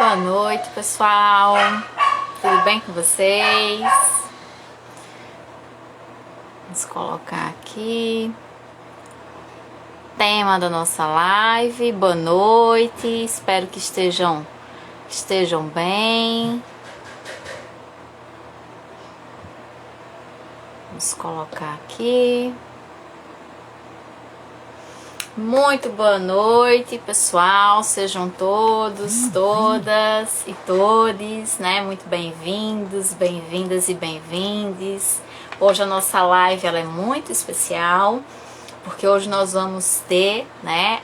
Boa noite, pessoal. Tudo bem com vocês? Vamos colocar aqui tema da nossa live. Boa noite. Espero que estejam bem. Vamos colocar aqui. Muito boa noite, pessoal. Sejam todos, todas e todes, né? Muito bem-vindos, bem-vindas e bem-vindes. Hoje a nossa live ela é muito especial, porque hoje nós vamos ter, né,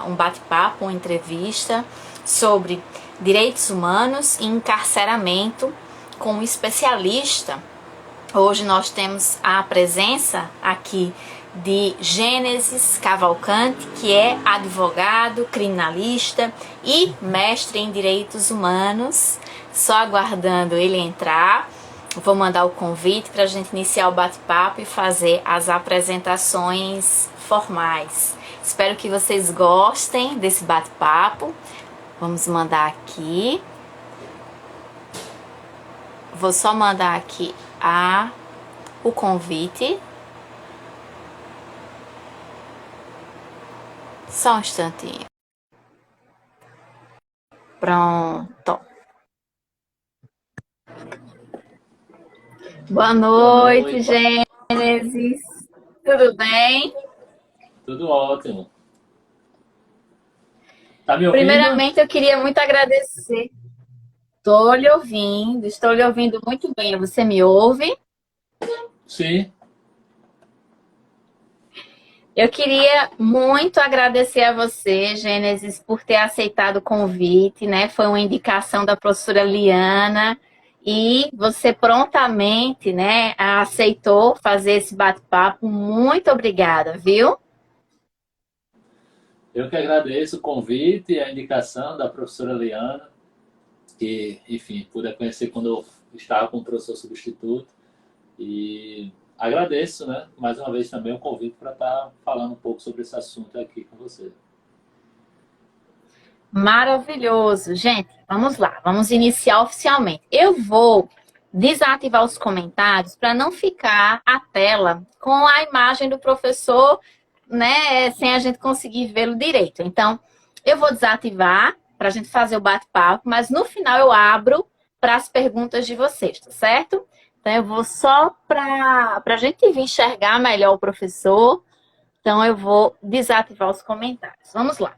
um bate-papo, uma entrevista sobre direitos humanos e encarceramento com um especialista. Hoje nós temos a presença aqui de Gênesis Cavalcante, que é advogado, criminalista e mestre em direitos humanos. Só aguardando ele entrar. Vou mandar o convite para a gente iniciar o bate-papo e fazer as apresentações formais. Espero que vocês gostem desse bate-papo. Vamos mandar aqui. Vou só mandar aqui o convite. Só um instantinho. Pronto. Boa noite, Gênesis. Tudo bem? Tudo ótimo. Tá me ouvindo? Primeiramente, eu queria muito agradecer. Estou lhe ouvindo muito bem. Você me ouve? Sim. Eu queria muito agradecer a você, Gênesis, por ter aceitado o convite, né? Foi uma indicação da professora Liana e você prontamente, né, aceitou fazer esse bate-papo. Muito obrigada, viu? Eu que agradeço o convite e a indicação da professora Liana, que, enfim, pude conhecer quando eu estava como professor substituto. E agradeço, né, mais uma vez também o convite para estar falando um pouco sobre esse assunto aqui com você. Maravilhoso. Gente, vamos lá, vamos iniciar oficialmente. Eu vou desativar os comentários para não ficar a tela com a imagem do professor, né, sem a gente conseguir vê-lo direito. Então, eu vou desativar para a gente fazer o bate-papo, mas no final eu abro para as perguntas de vocês, tá certo? Então, eu vou só para a gente enxergar melhor o professor. Então, eu vou desativar os comentários. Vamos lá.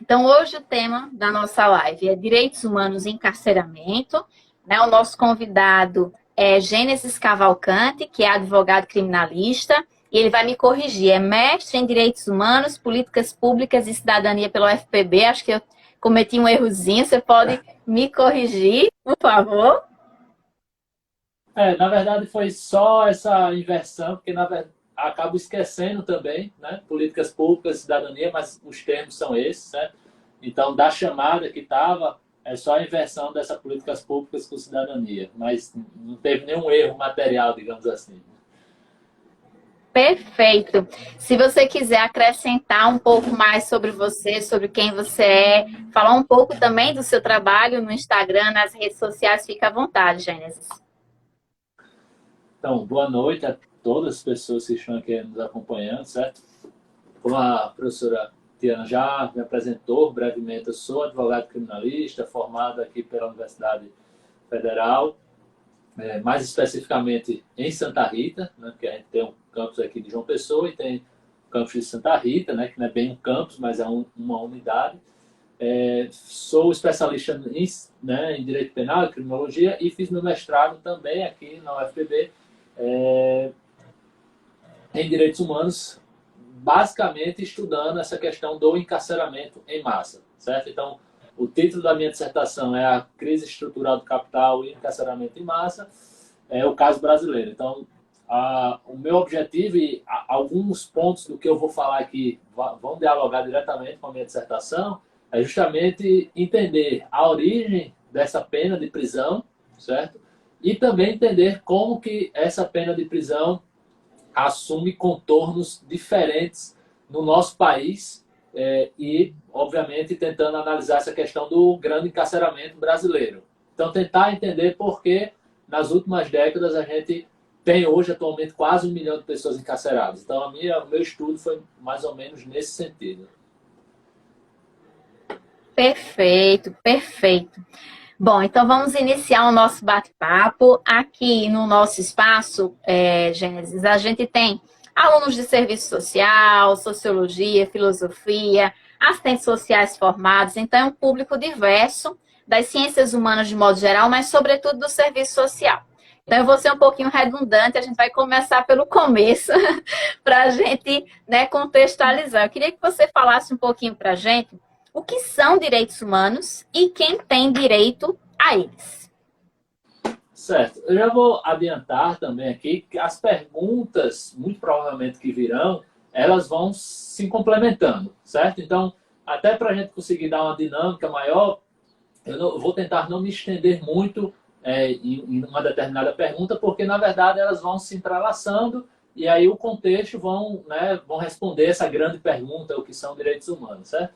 Então, hoje o tema da nossa live é Direitos Humanos e Encarceramento. Né? O nosso convidado é Gênesis Cavalcante, que é advogado criminalista, e ele vai me corrigir. É mestre em Direitos Humanos, Políticas Públicas e Cidadania pela UFPB. Acho que eu cometi um errozinho. Você pode me corrigir, por favor? Na verdade foi só essa inversão, porque na verdade acabo esquecendo também, né, políticas públicas, cidadania, mas os termos são esses, né? Então, da chamada que estava, é só a inversão dessas políticas públicas com cidadania, mas não teve nenhum erro material, digamos assim. Perfeito. Se você quiser acrescentar um pouco mais sobre você, sobre quem você é, falar um pouco também do seu trabalho no Instagram, nas redes sociais, fica à vontade, Gênesis. Então, boa noite a todas as pessoas que estão aqui nos acompanhando, certo? Como a professora Tiana já me apresentou brevemente, eu sou advogado criminalista, formado aqui pela Universidade Federal, mais especificamente em Santa Rita, né, porque a gente tem um campus aqui de João Pessoa e tem o campus de Santa Rita, né, que não é bem um campus, mas é uma unidade. Sou especialista em Direito Penal e Criminologia e fiz meu mestrado também aqui na UFPB em Direitos Humanos, basicamente estudando essa questão do encarceramento em massa, certo? Então, o título da minha dissertação é a crise estrutural do capital e encarceramento em massa, é o caso brasileiro. Então, o meu objetivo e alguns pontos do que eu vou falar aqui vão dialogar diretamente com a minha dissertação, é justamente entender a origem dessa pena de prisão, certo? E também entender como que essa pena de prisão assume contornos diferentes no nosso país e, obviamente, obviamente, tentando analisar essa questão do grande encarceramento brasileiro. Então, tentar entender por que, nas últimas décadas, a gente tem hoje, atualmente, quase 1 milhão de pessoas encarceradas. Então, o meu estudo foi mais ou menos nesse sentido. Perfeito, perfeito. Bom, então vamos iniciar o nosso bate-papo. Aqui no nosso espaço, Gênesis, a gente tem alunos de serviço social, sociologia, filosofia, assistentes sociais formados, então é um público diverso das ciências humanas de modo geral, mas sobretudo do serviço social. Então eu vou ser um pouquinho redundante, a gente vai começar pelo começo para a gente, né, contextualizar. Eu queria que você falasse um pouquinho para a gente o que são direitos humanos e quem tem direito a eles. Certo. Eu já vou adiantar também aqui que as perguntas, muito provavelmente que virão, elas vão se complementando, certo? Então, até para a gente conseguir dar uma dinâmica maior, eu vou tentar não me estender muito em uma determinada pergunta, porque, na verdade, elas vão se entrelaçando e aí o contexto vão responder essa grande pergunta, o que são direitos humanos, certo?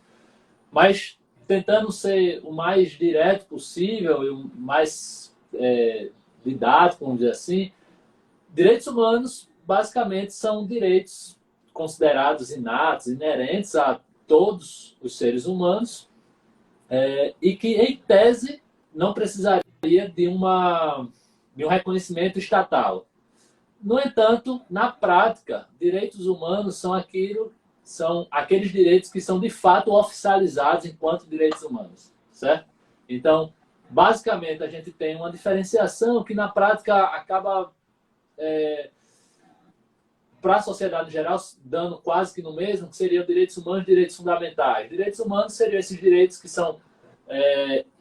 Mas tentando ser o mais direto possível e o mais didático, vamos dizer assim, direitos humanos basicamente são direitos considerados inatos, inerentes a todos os seres humanos e que, em tese, não precisaria de um reconhecimento estatal. No entanto, na prática, direitos humanos são aqueles direitos que são de fato oficializados enquanto direitos humanos, certo? Então, basicamente, a gente tem uma diferenciação que na prática acaba, para a sociedade em geral, dando quase que no mesmo, que seriam direitos humanos e direitos fundamentais. Direitos humanos seriam esses direitos que são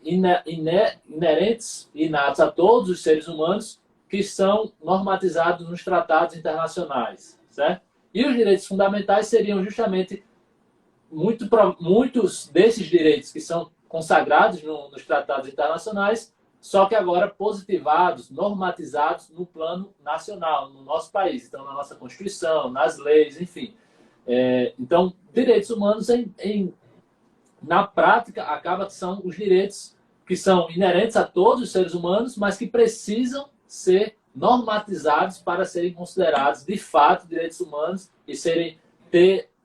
inerentes e inatos a todos os seres humanos, que são normatizados nos tratados internacionais, certo? E os direitos fundamentais seriam justamente muitos desses direitos que são consagrados nos tratados internacionais, só que agora positivados, normatizados no plano nacional, no nosso país. Então, na nossa Constituição, nas leis, enfim. Então, direitos humanos, na prática, acaba que são os direitos que são inerentes a todos os seres humanos, mas que precisam ser normatizados para serem considerados, de fato, direitos humanos e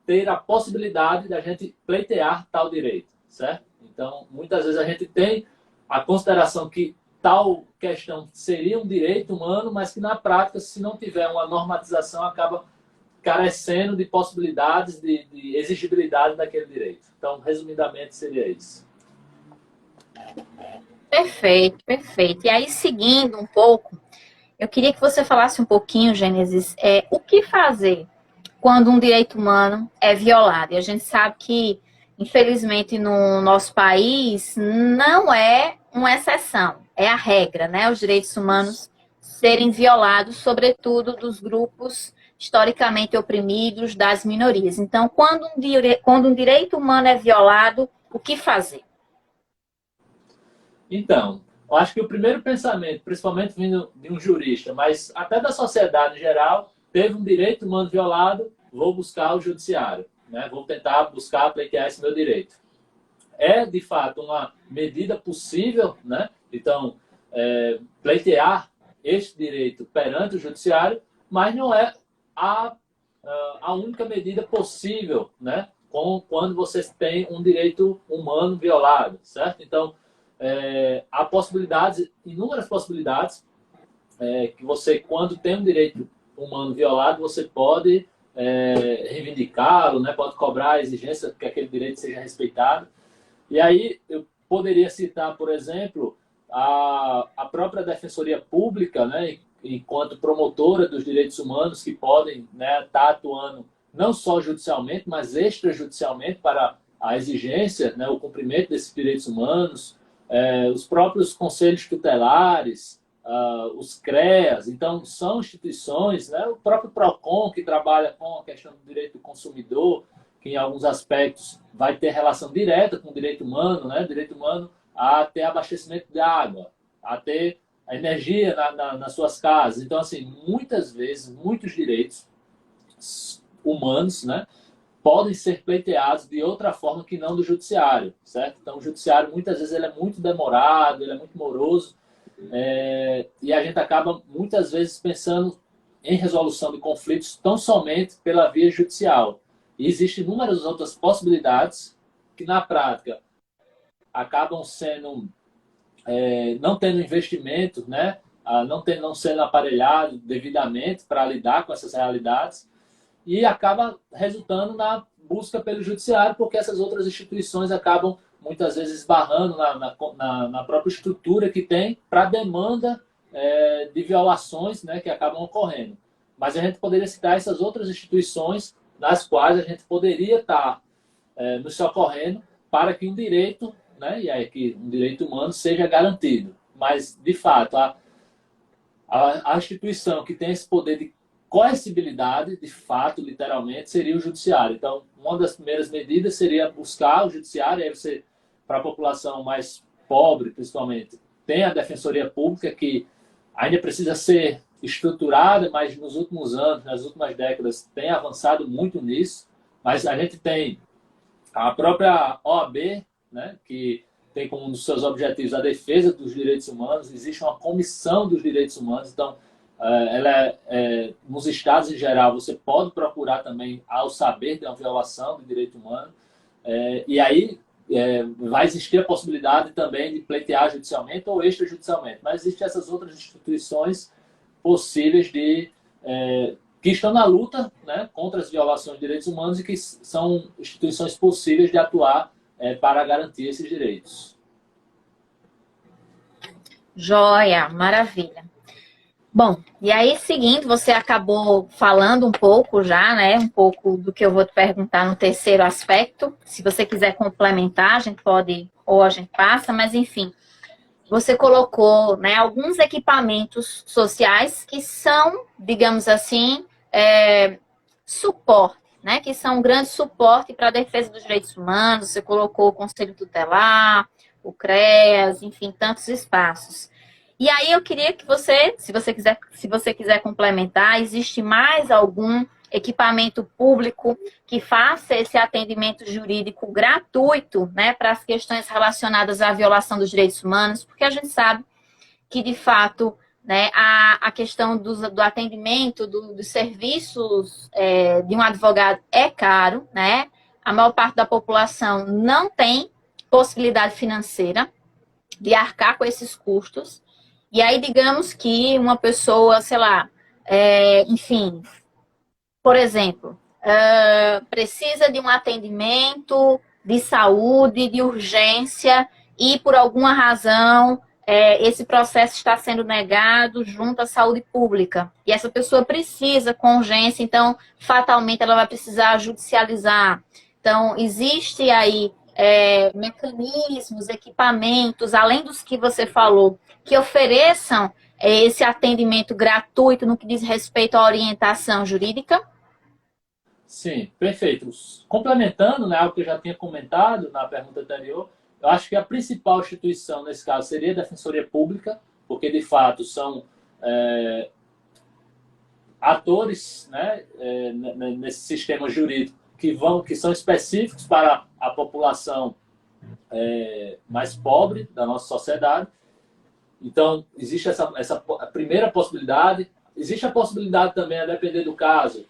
ter a possibilidade da gente pleitear tal direito, certo? Então, muitas vezes a gente tem a consideração que tal questão seria um direito humano, mas que na prática, se não tiver uma normatização, acaba carecendo de possibilidades de exigibilidade daquele direito. Então, resumidamente, seria isso. Perfeito, perfeito. E aí, seguindo um pouco, eu queria que você falasse um pouquinho, Gênesis, o que fazer quando um direito humano é violado. E a gente sabe que, infelizmente, no nosso país, não é uma exceção, é a regra, né? Os direitos humanos serem violados, sobretudo dos grupos historicamente oprimidos, das minorias. Então, quando um direito humano é violado, o que fazer? Então, eu acho que o primeiro pensamento, principalmente vindo de um jurista, mas até da sociedade em geral, teve um direito humano violado, vou buscar o judiciário, né? Vou tentar buscar pleitear esse meu direito. É, de fato, uma medida possível, né? Então, pleitear este direito perante o judiciário, mas não é a única medida possível, né? Quando você tem um direito humano violado, certo? Então, há possibilidades, inúmeras possibilidades, que você, quando tem um direito humano violado, você pode reivindicá-lo, né? Pode cobrar a exigência que aquele direito seja respeitado. E aí eu poderia citar, por exemplo, a própria Defensoria Pública, né? Enquanto promotora dos direitos humanos, que podem, né, estar atuando não só judicialmente, mas extrajudicialmente para a exigência, né, o cumprimento desses direitos humanos, os próprios conselhos tutelares, os CREAS. Então, são instituições, né, o próprio PROCON, que trabalha com a questão do direito do consumidor, que em alguns aspectos vai ter relação direta com o direito humano, né, direito humano a ter abastecimento de água, a ter a energia nas suas casas. Então, assim, muitas vezes, muitos direitos humanos, né, podem ser pleiteados de outra forma que não do judiciário, certo? Então, o judiciário, muitas vezes, ele é muito demorado, ele é muito moroso, e a gente acaba, muitas vezes, pensando em resolução de conflitos tão somente pela via judicial. E existem inúmeras outras possibilidades que, na prática, acabam sendo, não tendo investimento, né? Não sendo aparelhado devidamente para lidar com essas realidades, e acaba resultando na busca pelo judiciário, porque essas outras instituições acabam, muitas vezes, esbarrando na própria estrutura que tem para a demanda de violações, né, que acabam ocorrendo. Mas a gente poderia citar essas outras instituições nas quais a gente poderia estar nos socorrendo para que um direito, né, e aí que um direito humano seja garantido. Mas, de fato, a instituição que tem esse poder de coercibilidade, de fato, literalmente, seria o judiciário. Então, uma das primeiras medidas seria buscar o judiciário, e aí você, para a população mais pobre, principalmente, tem a Defensoria Pública, que ainda precisa ser estruturada, mas nos últimos anos, nas últimas décadas, tem avançado muito nisso. Mas a gente tem a própria OAB, né, que tem como um dos seus objetivos a defesa dos direitos humanos. Existe uma comissão dos direitos humanos, então, nos estados em geral, você pode procurar também, ao saber de uma violação do direito humano, e aí vai existir a possibilidade também de pleitear judicialmente ou extrajudicialmente, mas existem essas outras instituições possíveis que estão na luta, né, contra as violações de direitos humanos e que são instituições possíveis de atuar para garantir esses direitos. Joia, maravilha. Bom, e aí, seguindo, você acabou falando um pouco já, né? Um pouco do que eu vou te perguntar no terceiro aspecto. Se você quiser complementar, a gente pode, ou a gente passa, mas enfim. Você colocou, né, alguns equipamentos sociais que são, digamos assim, suporte, né? Que são um grande suporte para a defesa dos direitos humanos. Você colocou o Conselho Tutelar, o CREAS, enfim, tantos espaços. E aí eu queria que você, se você quiser complementar, existe mais algum equipamento público que faça esse atendimento jurídico gratuito, né, para as questões relacionadas à violação dos direitos humanos? Porque a gente sabe que, de fato, né, a questão do atendimento, dos serviços de um advogado é caro, né? A maior parte da população não tem possibilidade financeira de arcar com esses custos. E aí, digamos que uma pessoa, sei lá, enfim, por exemplo, precisa de um atendimento de saúde, de urgência, e por alguma razão esse processo está sendo negado junto à saúde pública. E essa pessoa precisa com urgência, então, fatalmente, ela vai precisar judicializar. Então, existe aí mecanismos, equipamentos, além dos que você falou, que ofereçam esse atendimento gratuito no que diz respeito à orientação jurídica? Sim, perfeito. Complementando, né, algo que eu já tinha comentado na pergunta anterior, eu acho que a principal instituição nesse caso seria a Defensoria Pública, porque de fato são atores, né, nesse sistema jurídico que são específicos para a população mais pobre da nossa sociedade. Então, existe essa primeira possibilidade. Existe a possibilidade também, a depender do caso,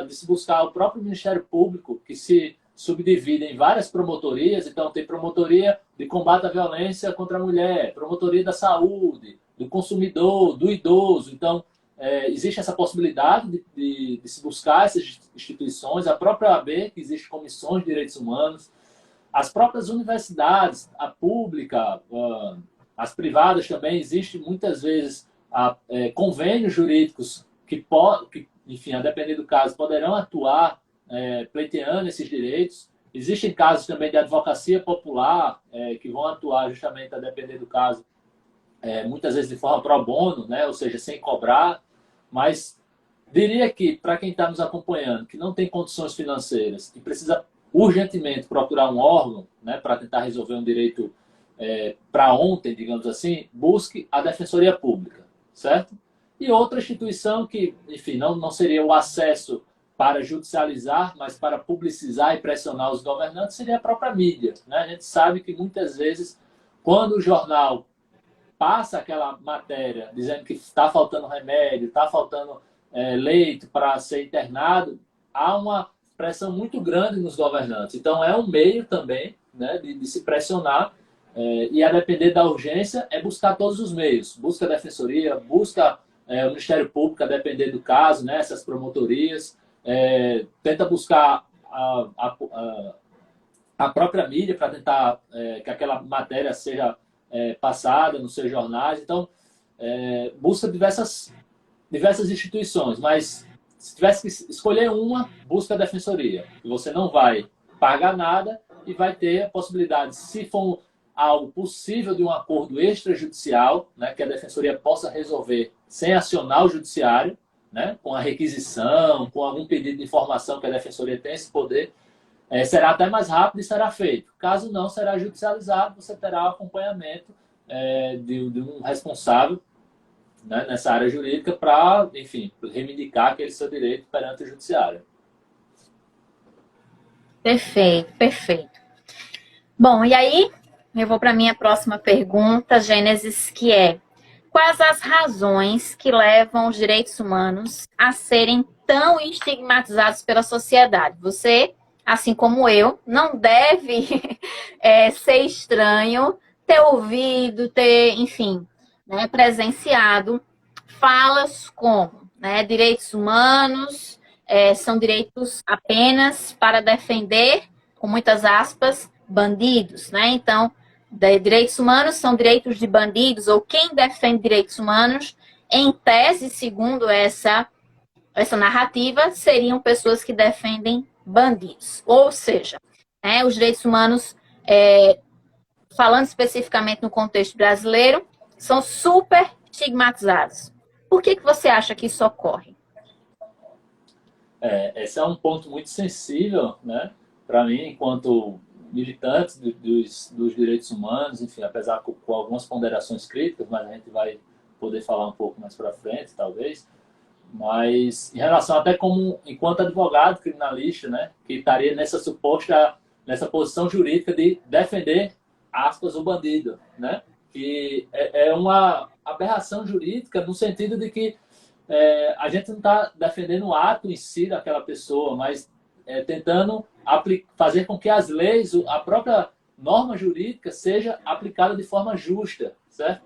de se buscar o próprio Ministério Público, que se subdivide em várias promotorias. Então, tem promotoria de combate à violência contra a mulher, promotoria da saúde, do consumidor, do idoso. Então, existe essa possibilidade de se buscar essas instituições, a própria OAB, que existe comissões de direitos humanos, as próprias universidades, a pública, as privadas também, existem muitas vezes convênios jurídicos que, enfim, a depender do caso, poderão atuar pleiteando esses direitos. Existem casos também de advocacia popular que vão atuar justamente a depender do caso, muitas vezes de forma pro bono, né? Ou seja, sem cobrar. Mas diria que, para quem está nos acompanhando, que não tem condições financeiras e precisa urgentemente procurar um órgão, né, para tentar resolver um direito para ontem, digamos assim, busque a Defensoria Pública, certo? E outra instituição que, enfim, não seria o acesso para judicializar, mas para publicizar e pressionar os governantes, seria a própria mídia, né? A gente sabe que muitas vezes, quando o jornal passa aquela matéria dizendo que está faltando remédio, está faltando leito para ser internado, há uma pressão muito grande nos governantes. Então, é um meio também, né, de se pressionar, e a depender da urgência, é buscar todos os meios. Busca a defensoria, busca o Ministério Público, a depender do caso, né, essas promotorias, tenta buscar a própria mídia para tentar que aquela matéria seja passada nos seus jornais. Então, busca diversas instituições, mas se tivesse que escolher uma, busca a defensoria. Você não vai pagar nada e vai ter a possibilidade, se for algo possível de um acordo extrajudicial, né, que a defensoria possa resolver sem acionar o judiciário, né, com a requisição, com algum pedido de informação que a defensoria tem esse poder, será até mais rápido e será feito. Caso não, será judicializado, você terá o acompanhamento de um responsável, né, nessa área jurídica para, enfim, reivindicar aquele seu direito perante o judiciário. Perfeito, perfeito. Bom, e aí eu vou para a minha próxima pergunta, Gênesis, que é: quais as razões que levam os direitos humanos a serem tão estigmatizados pela sociedade? Você, assim como eu, não deve ser estranho ter ouvido, enfim, né, presenciado falas como, né, direitos humanos são direitos apenas para defender, com muitas aspas, bandidos, né? Então, direitos humanos são direitos de bandidos, ou quem defende direitos humanos, em tese, segundo essa narrativa, seriam pessoas que defendem bandidos. Ou seja, né, os direitos humanos, falando especificamente no contexto brasileiro, são super estigmatizados. Por que você acha que isso ocorre? Esse é um ponto muito sensível, né, para mim, enquanto militante dos direitos humanos, enfim, apesar com algumas ponderações críticas, mas a gente vai poder falar um pouco mais para frente, talvez. Mas em relação até como, enquanto advogado criminalista, né, que estaria nessa posição jurídica de defender, aspas, o bandido, né, que é uma aberração jurídica no sentido de que a gente não está defendendo o ato em si daquela pessoa, mas tentando fazer com que as leis, a própria norma jurídica seja aplicada de forma justa, certo?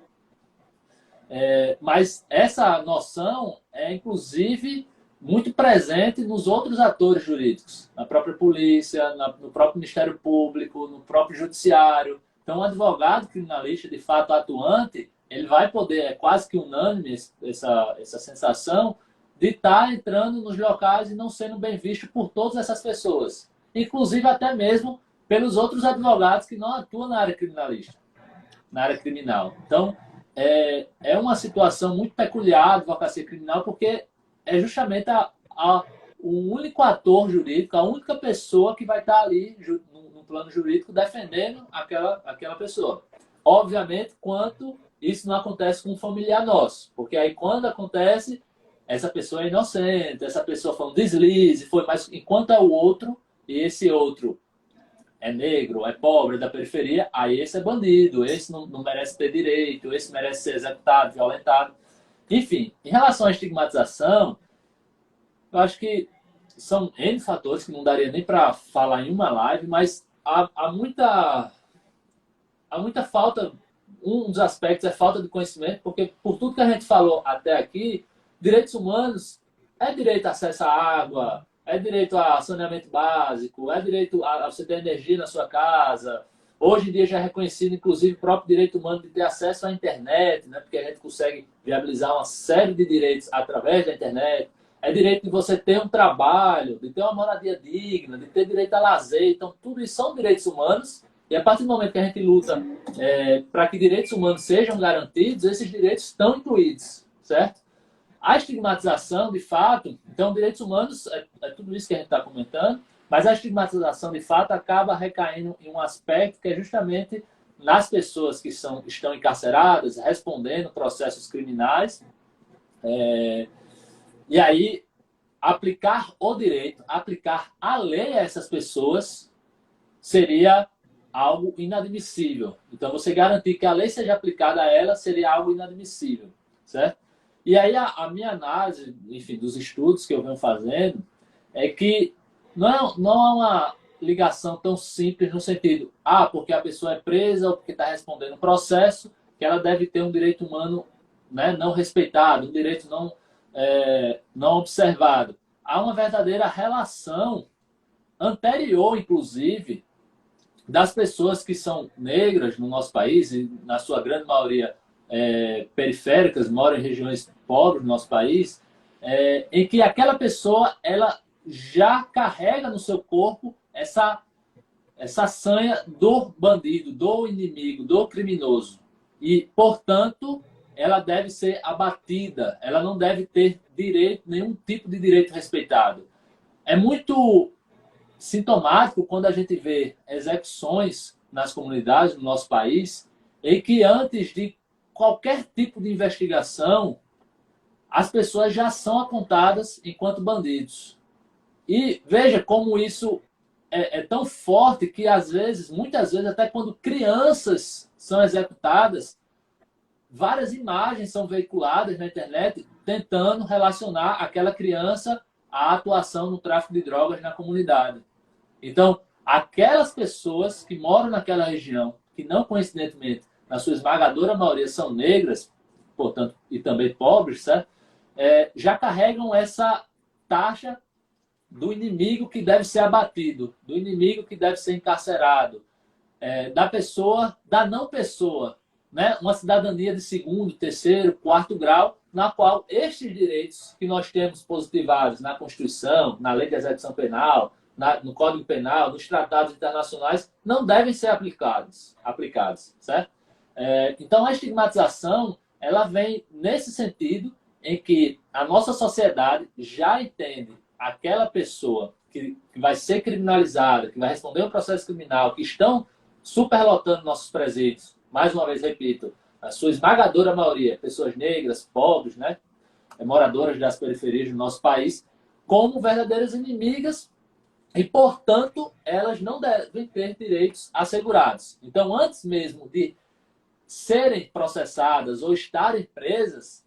Mas essa noção é, inclusive, muito presente nos outros atores jurídicos, na própria polícia, no próprio Ministério Público, no próprio Judiciário. Então, o advogado criminalista, de fato, atuante, ele vai poder, é quase que unânime essa sensação de estar entrando nos locais e não sendo bem visto por todas essas pessoas, inclusive até mesmo pelos outros advogados que não atuam na área criminalista, na área criminal. Então, é uma situação muito peculiar a advocacia criminal, porque é justamente o único ator jurídico, a única pessoa que vai estar ali no plano jurídico defendendo aquela pessoa. Obviamente, quanto isso não acontece com um familiar nosso, porque aí quando acontece, essa pessoa é inocente, essa pessoa foi um deslize, mas enquanto é o outro, e esse outro é negro, é pobre, é da periferia, aí esse é bandido, esse não merece ter direito, esse merece ser executado, violentado. Enfim, em relação à estigmatização, eu acho que são N fatores que não daria nem para falar em uma live, mas há muita falta. Um dos aspectos é falta de conhecimento, porque por tudo que a gente falou até aqui, direitos humanos é direito a acesso à água, é direito a saneamento básico, é direito a você ter energia na sua casa. Hoje em dia já é reconhecido, inclusive, o próprio direito humano de ter acesso à internet, né? Porque a gente consegue viabilizar uma série de direitos através da internet. É direito de você ter um trabalho, de ter uma moradia digna, de ter direito a lazer. Então, tudo isso são direitos humanos. E a partir do momento que a gente luta para que direitos humanos sejam garantidos, esses direitos estão incluídos, certo? A estigmatização, de fato, então, direitos humanos é tudo isso que a gente está comentando, mas a estigmatização, de fato, acaba recaindo em um aspecto que é justamente nas pessoas que estão encarceradas, respondendo processos criminais. E aí, aplicar o direito, aplicar a lei a essas pessoas seria algo inadmissível. Então, você garantir que a lei seja aplicada a ela seria algo inadmissível, certo? E aí, a minha análise, enfim, dos estudos que eu venho fazendo, é que não é uma ligação tão simples no sentido, porque a pessoa é presa ou porque está respondendo um processo, que ela deve ter um direito humano, né, não respeitado, um direito não observado. Há uma verdadeira relação anterior, inclusive, das pessoas que são negras no nosso país, e na sua grande maioria periféricas, moram em regiões pobres do nosso país, em que aquela pessoa ela já carrega no seu corpo essa sanha do bandido, do inimigo, do criminoso. E, portanto, ela deve ser abatida, ela não deve ter direito, nenhum tipo de direito respeitado. É muito sintomático quando a gente vê execuções nas comunidades do nosso país, em que antes de qualquer tipo de investigação, as pessoas já são apontadas enquanto bandidos. E veja como isso é tão forte que, às vezes, muitas vezes, até quando crianças são executadas, várias imagens são veiculadas na internet tentando relacionar aquela criança à atuação no tráfico de drogas na comunidade. Então, aquelas pessoas que moram naquela região, que não coincidentemente, na sua esmagadora maioria, são negras, portanto, e também pobres, certo? Já carregam essa taxa do inimigo que deve ser abatido, do inimigo que deve ser encarcerado, da pessoa, da não pessoa, né? Uma cidadania de segundo, terceiro, quarto grau, na qual estes direitos que nós temos positivados na Constituição, na Lei de Execução Penal, no Código Penal, nos tratados internacionais, não devem ser aplicados, certo? Então, a estigmatização ela vem nesse sentido em que a nossa sociedade já entende aquela pessoa que vai ser criminalizada, que vai responder um processo criminal, que estão superlotando nossos presídios, mais uma vez repito, a sua esmagadora maioria, pessoas negras, pobres, né, moradoras das periferias do nosso país, como verdadeiras inimigas e, portanto, elas não devem ter direitos assegurados. Então, antes mesmo de serem processadas ou estarem presas,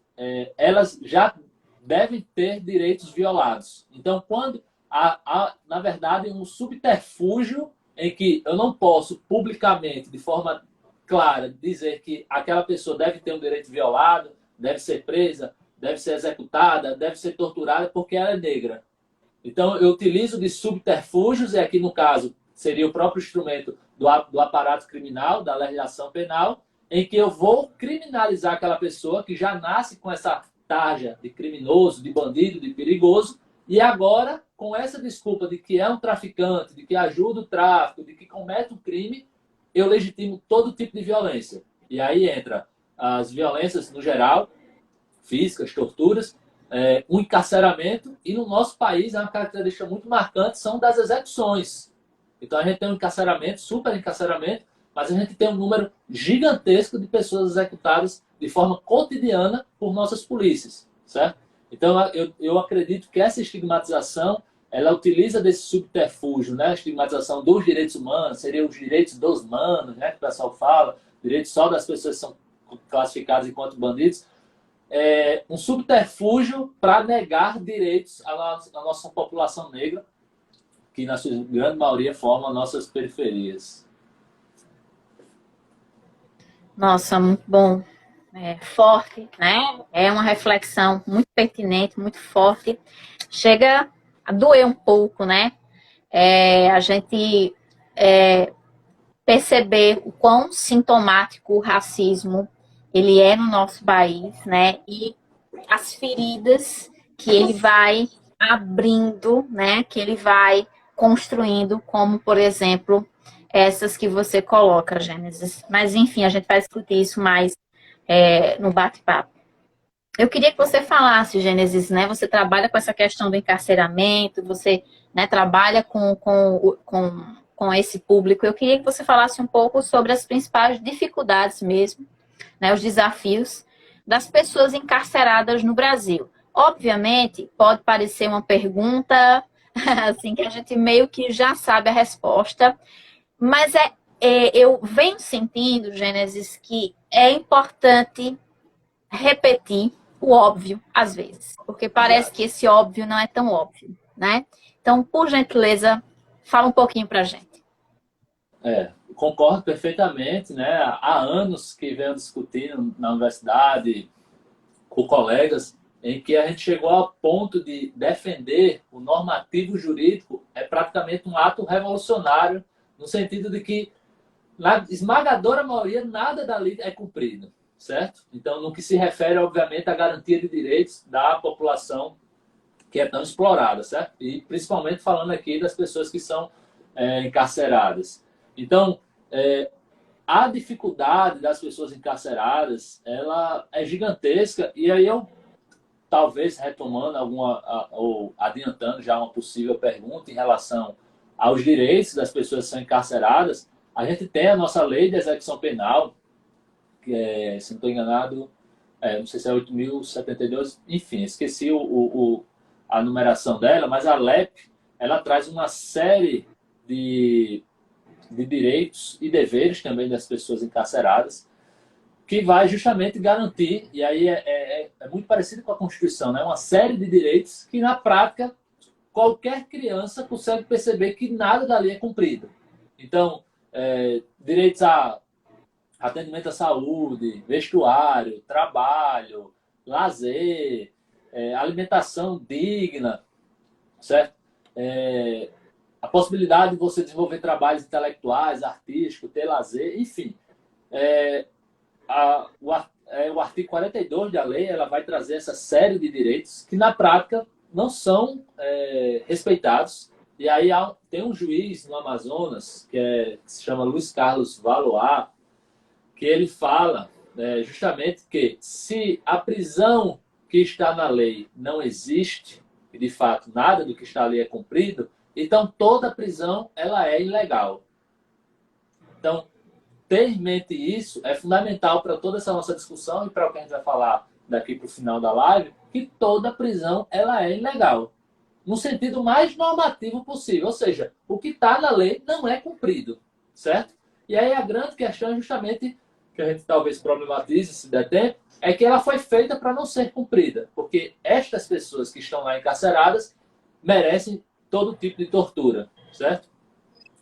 elas já devem ter direitos violados. Então, quando há, na verdade, um subterfúgio em que eu não posso publicamente, de forma clara, dizer que aquela pessoa deve ter um direito violado, deve ser presa, deve ser executada, deve ser torturada porque ela é negra. Então, eu utilizo de subterfúgios, e aqui no caso seria o próprio instrumento do aparato criminal, da legislação penal, em que eu vou criminalizar aquela pessoa que já nasce com essa tarja de criminoso, de bandido, de perigoso, e agora, com essa desculpa de que é um traficante, de que ajuda o tráfico, de que comete um crime, eu legitimo todo tipo de violência. E aí entra as violências no geral, físicas, torturas, o encarceramento, e no nosso país é uma característica muito marcante, são das execuções. Então a gente tem um encarceramento, super encarceramento, mas a gente tem um número gigantesco de pessoas executadas de forma cotidiana por nossas polícias, certo? Então eu acredito que essa estigmatização, ela utiliza desse subterfúgio, né? A estigmatização dos direitos humanos, seriam os direitos dos humanos, né? Que o pessoal fala, direitos só das pessoas que são classificadas enquanto bandidos, um subterfúgio para negar direitos à nossa população negra, que na sua grande maioria forma nossas periferias. Nossa, muito bom. Forte, né? É uma reflexão muito pertinente, muito forte. Chega a doer um pouco, né? A gente perceber o quão sintomático o racismo ele é no nosso país, né? E as feridas que ele vai abrindo, né? Que ele vai construindo, como, por exemplo, essas que você coloca, Gênesis. Mas, enfim, a gente vai discutir isso mais no bate-papo. Eu queria que você falasse, Gênesis, né? Você trabalha com essa questão do encarceramento, você, né, trabalha com esse público. Eu queria que você falasse um pouco sobre as principais dificuldades mesmo, né, os desafios das pessoas encarceradas no Brasil. Obviamente, pode parecer uma pergunta assim que a gente meio que já sabe a resposta, mas eu venho sentindo, Gênesis, que é importante repetir o óbvio às vezes, porque parece que esse óbvio não é tão óbvio, né? Então, por gentileza, fala um pouquinho pra gente. Concordo perfeitamente, né? Há anos que venho discutindo na universidade com colegas em que a gente chegou ao ponto de defender o normativo jurídico é praticamente um ato revolucionário, no sentido de que, na esmagadora maioria, nada da lei é cumprido, certo? Então, no que se refere, obviamente, à garantia de direitos da população que é tão explorada, certo? E principalmente falando aqui das pessoas que são encarceradas. Então, a dificuldade das pessoas encarceradas, ela é gigantesca, e aí eu, talvez retomando ou adiantando já uma possível pergunta em relação aos direitos das pessoas que são encarceradas, a gente tem a nossa lei de execução penal, que é, se não estou enganado, não sei se é 8.072, enfim, esqueci a numeração dela, mas a LEP, ela traz uma série de direitos e deveres também das pessoas encarceradas, que vai justamente garantir, e aí é muito parecido com a Constituição, né? Uma série de direitos que, na prática, qualquer criança consegue perceber que nada dali é cumprido. Então, direitos a atendimento à saúde, vestuário, trabalho, lazer, alimentação digna, certo? A possibilidade de você desenvolver trabalhos intelectuais, artísticos, ter lazer, enfim. O artigo 42 da lei, ela vai trazer essa série de direitos que, na prática, não são respeitados. E aí tem um juiz no Amazonas, que se chama Luiz Carlos Valois, que ele fala justamente que se a prisão que está na lei não existe, e de fato nada do que está ali é cumprido, então toda prisão ela é ilegal. Então, ter em mente isso é fundamental para toda essa nossa discussão e para o que a gente vai falar daqui para o final da live, que toda prisão ela é ilegal, no sentido mais normativo possível, ou seja, o que está na lei não é cumprido, certo? E aí a grande questão é justamente, que a gente talvez problematize se der tempo, é que ela foi feita para não ser cumprida, porque estas pessoas que estão lá encarceradas merecem todo tipo de tortura, certo?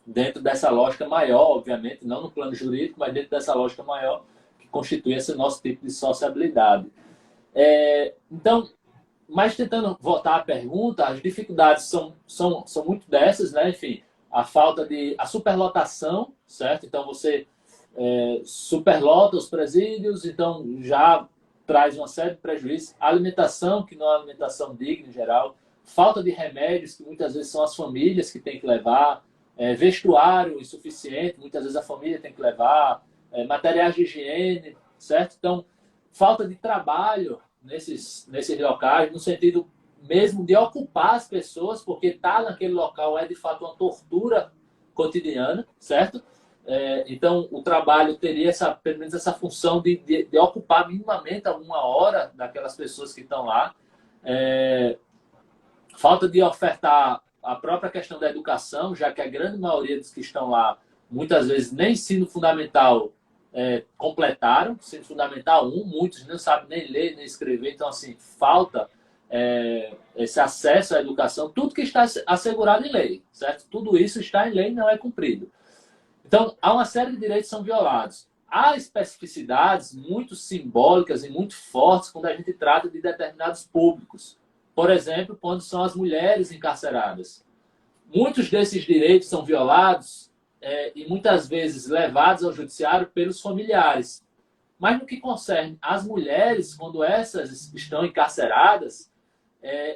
Dentro dessa lógica maior, obviamente, não no plano jurídico, mas dentro dessa lógica maior que constitui esse nosso tipo de sociabilidade. Então, mas tentando voltar à pergunta, as dificuldades são muito dessas, né? Enfim, a superlotação, certo? Então, você superlota os presídios, então já traz uma série de prejuízos. A alimentação, que não é uma alimentação digna em geral. Falta de remédios, que muitas vezes são as famílias que têm que levar. Vestuário insuficiente, muitas vezes a família tem que levar. Materiais de higiene, certo? Então, falta de trabalho nesses locais, no sentido mesmo de ocupar as pessoas, porque estar naquele local é de fato uma tortura cotidiana, certo? Então, o trabalho teria pelo menos essa função de ocupar minimamente alguma hora daquelas pessoas que estão lá. Falta de ofertar a própria questão da educação, já que a grande maioria dos que estão lá, muitas vezes, nem ensino fundamental completaram, ensino fundamental 1, muitos não sabem nem ler, nem escrever, então, assim, falta esse acesso à educação, tudo que está assegurado em lei, certo? Tudo isso está em lei e não é cumprido. Então, há uma série de direitos que são violados. Há especificidades muito simbólicas e muito fortes quando a gente trata de determinados públicos. Por exemplo, quando são as mulheres encarceradas. Muitos desses direitos são violados e muitas vezes levados ao judiciário pelos familiares. Mas no que concerne às mulheres, quando essas estão encarceradas,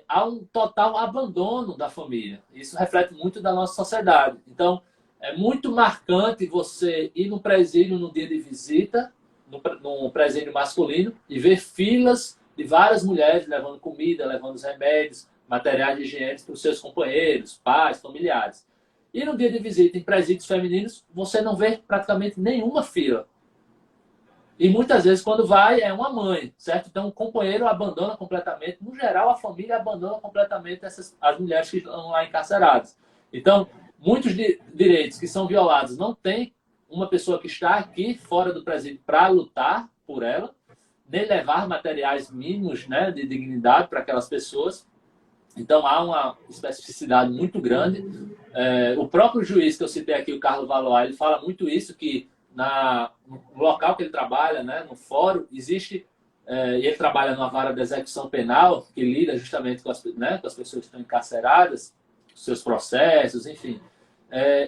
há um total abandono da família. Isso reflete muito da nossa sociedade. Então, é muito marcante você ir no presídio no dia de visita, no presídio masculino, e ver filas de várias mulheres levando comida, levando os remédios, materiais de higiene para os seus companheiros, pais, familiares. E no dia de visita em presídios femininos, você não vê praticamente nenhuma fila. E muitas vezes, quando vai, é uma mãe, certo? Então, o companheiro abandona completamente. No geral, a família abandona completamente as mulheres que estão lá encarceradas. Então, muitos direitos que são violados não tem uma pessoa que está aqui fora do presídio para lutar por ela, nem levar materiais mínimos, né, de dignidade para aquelas pessoas. Então, há uma especificidade muito grande. O próprio juiz que eu citei aqui, o Carlos Valois, ele fala muito isso, que no local que ele trabalha, né, no fórum, existe, e ele trabalha numa vara de execução penal, que lida justamente com né, com as pessoas que estão encarceradas, seus processos, enfim.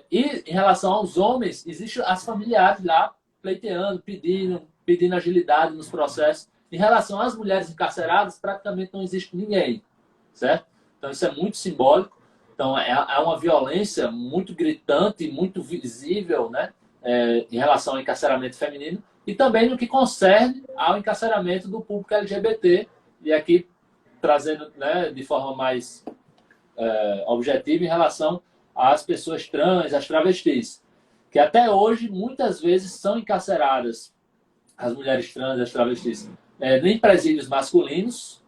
E em relação aos homens, existem as familiares lá pleiteando, pedindo agilidade nos processos. Em relação às mulheres encarceradas, praticamente não existe ninguém, certo? Então isso é muito simbólico. Então é uma violência muito gritante, muito visível, né? Em relação ao encarceramento feminino e também no que concerne ao encarceramento do público LGBT, e aqui trazendo, né, de forma mais objetiva em relação às pessoas trans, às travestis, que até hoje muitas vezes são encarceradas, as mulheres trans, as travestis, em presídios masculinos.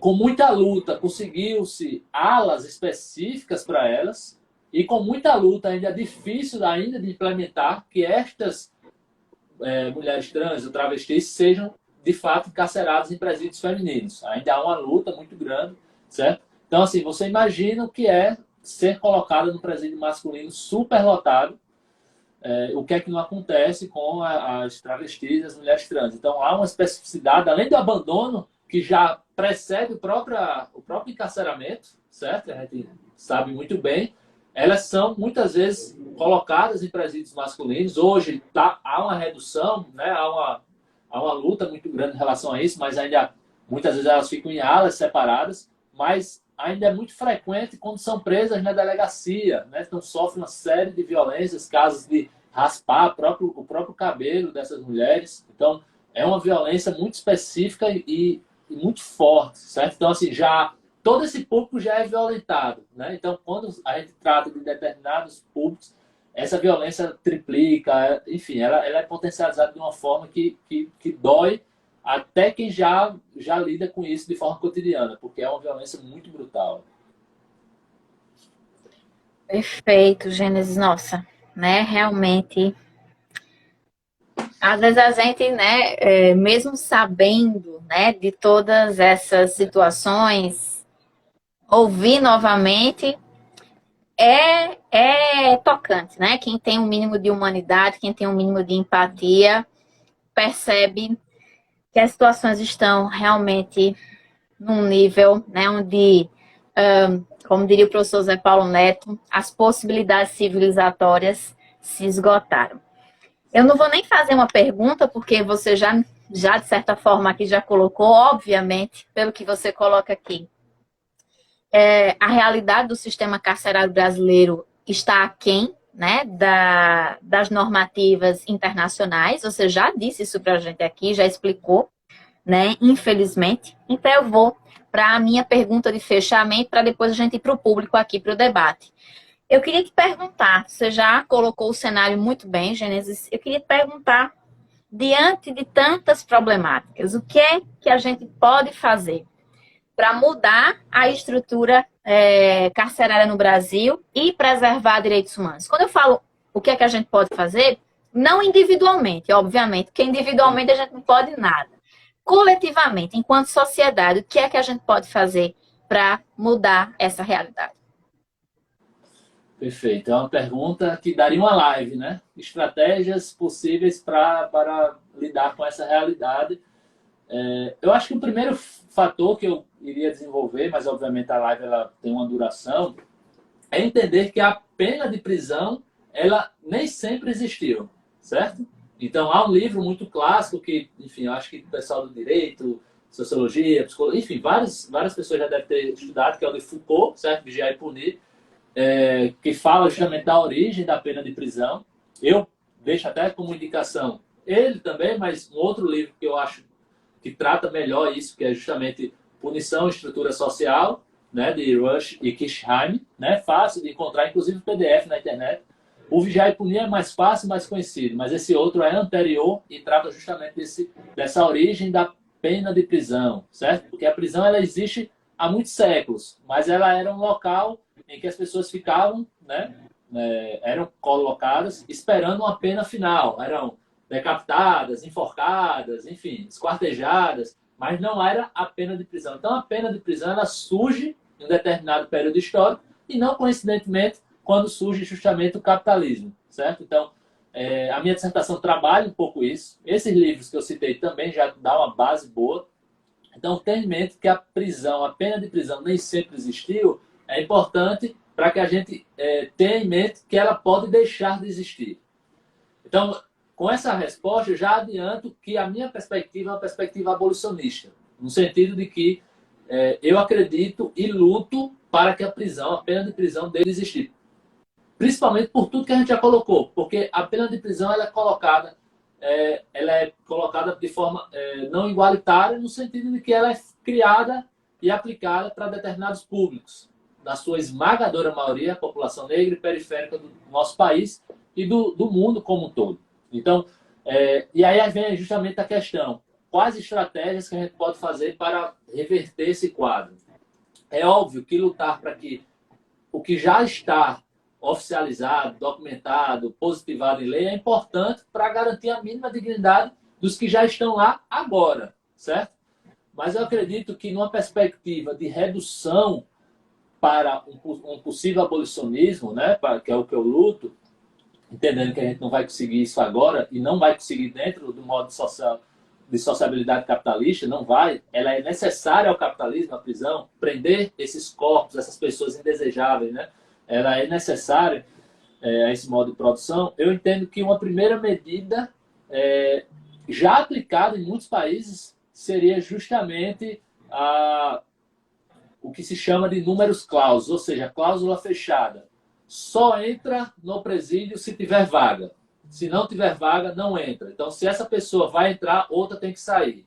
Com muita luta conseguiu-se alas específicas para elas, e com muita luta ainda é difícil ainda de implementar que estas mulheres trans ou travestis sejam de fato encarceradas em presídios femininos. Ainda há uma luta muito grande, certo? Então, assim, você imagina o que é ser colocada no presídio masculino superlotado, o que é que não acontece com as travestis e as mulheres trans. Então, há uma especificidade, além do abandono, que já precede o próprio encarceramento, certo? A gente sabe muito bem. Elas são, muitas vezes, colocadas em presídios masculinos. Hoje há uma redução, né? Há uma luta muito grande em relação a isso, mas ainda, muitas vezes, elas ficam em alas separadas, mas ainda é muito frequente quando são presas na delegacia, né? Então, sofrem uma série de violências, casos de raspar o próprio cabelo dessas mulheres. Então, é uma violência muito específica e muito forte, certo? Então, assim, todo esse público já é violentado, né? Então, quando a gente trata de determinados públicos, essa violência triplica, enfim, ela é potencializada de uma forma que dói até quem já lida com isso de forma cotidiana, porque é uma violência muito brutal. Perfeito, Gênesis. Nossa, né? Realmente, às vezes a gente, né, mesmo sabendo, né, de todas essas situações, ouvir novamente é tocante, né? Quem tem um mínimo de humanidade, quem tem um mínimo de empatia, percebe que as situações estão realmente num nível, né, onde, como diria o professor Zé Paulo Neto, as possibilidades civilizatórias se esgotaram. Eu não vou nem fazer uma pergunta, porque você já de certa forma, aqui já colocou, obviamente, pelo que você coloca aqui. A realidade do sistema carcerário brasileiro está aquém, né, das normativas internacionais. Você já disse isso para a gente aqui, já explicou, né, infelizmente. Então, eu vou para a minha pergunta de fechamento, para depois a gente ir para o público aqui, para o debate. Eu queria te perguntar, você já colocou o cenário muito bem, Gênesis, eu queria te perguntar, diante de tantas problemáticas, o que é que a gente pode fazer para mudar a estrutura carcerária no Brasil e preservar direitos humanos? Quando eu falo o que é que a gente pode fazer, não individualmente, obviamente, porque individualmente a gente não pode nada. Coletivamente, enquanto sociedade, o que é que a gente pode fazer para mudar essa realidade? Perfeito. É uma pergunta que daria uma live, né? Estratégias possíveis para lidar com essa realidade. Eu acho que o primeiro fator que eu iria desenvolver, mas obviamente a live ela tem uma duração, é entender que a pena de prisão ela nem sempre existiu, certo? Então há um livro muito clássico que, enfim, eu acho que o pessoal do direito, sociologia, psicologia, enfim, várias pessoas já devem ter estudado, que é o de Foucault, certo? Vigiar e Punir, que fala justamente da origem da pena de prisão. Eu deixo até como indicação ele também, mas um outro livro que eu acho que trata melhor isso, que é justamente Punição e Estrutura Social, né, de Rush e Kirchheim, né, fácil de encontrar, inclusive PDF na internet. O vigiar e punir é mais fácil, mais conhecido, mas esse outro é anterior e trata justamente dessa origem da pena de prisão, certo? Porque a prisão ela existe há muitos séculos, mas ela era um local em que as pessoas ficavam, né, eram colocadas esperando uma pena final, eram decapitadas, enforcadas, enfim, esquartejadas, mas não era a pena de prisão. Então a pena de prisão ela surge em um determinado período histórico e não coincidentemente quando surge justamente o capitalismo, certo? Então, a minha dissertação trabalha um pouco isso. Esses livros que eu citei também já dão uma base boa. Então, tenha em mente que a prisão, a pena de prisão nem sempre existiu, é importante para que a gente tenha em mente que ela pode deixar de existir. Então, com essa resposta, eu já adianto que a minha perspectiva é uma perspectiva abolicionista, no sentido de que eu acredito e luto para que a prisão, a pena de prisão dele existir. Principalmente por tudo que a gente já colocou, porque a pena de prisão ela é colocada de forma não igualitária, no sentido de que ela é criada e aplicada para determinados públicos, na sua esmagadora maioria, a população negra e periférica do nosso país e do mundo como um todo. Então, e aí vem justamente a questão, quais estratégias que a gente pode fazer para reverter esse quadro? É óbvio que lutar para que o que já está oficializado, documentado, positivado em lei é importante para garantir a mínima dignidade dos que já estão lá agora, certo? Mas eu acredito que numa perspectiva de redução para um possível abolicionismo, né, que é o que eu luto, entendendo que a gente não vai conseguir isso agora e não vai conseguir dentro do modo social de sociabilidade capitalista, não vai. Ela é necessária ao capitalismo, a prisão, prender esses corpos, essas pessoas indesejáveis, né? Ela é necessária a esse modo de produção. Eu entendo que uma primeira medida já aplicada em muitos países seria justamente o que se chama de números clausus, ou seja, cláusula fechada. Só entra no presídio se tiver vaga. Se não tiver vaga, não entra. Então, se essa pessoa vai entrar, outra tem que sair.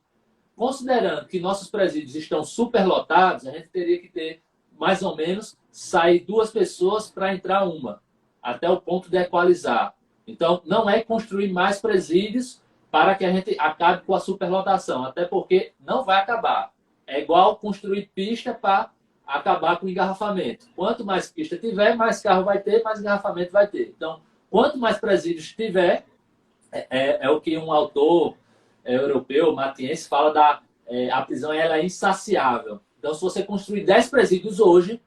Considerando que nossos presídios estão superlotados, a gente teria que ter, mais ou menos, sair 2 pessoas para entrar uma, até o ponto de equalizar. Então, não é construir mais presídios para que a gente acabe com a superlotação, até porque não vai acabar. É igual construir pista para acabar com o engarrafamento. Quanto mais pista tiver, mais carro vai ter, mais engarrafamento vai ter. Então, quanto mais presídios tiver, é o que um autor europeu, Matiense, fala a prisão ela é insaciável. Então, se você construir 10 presídios hoje,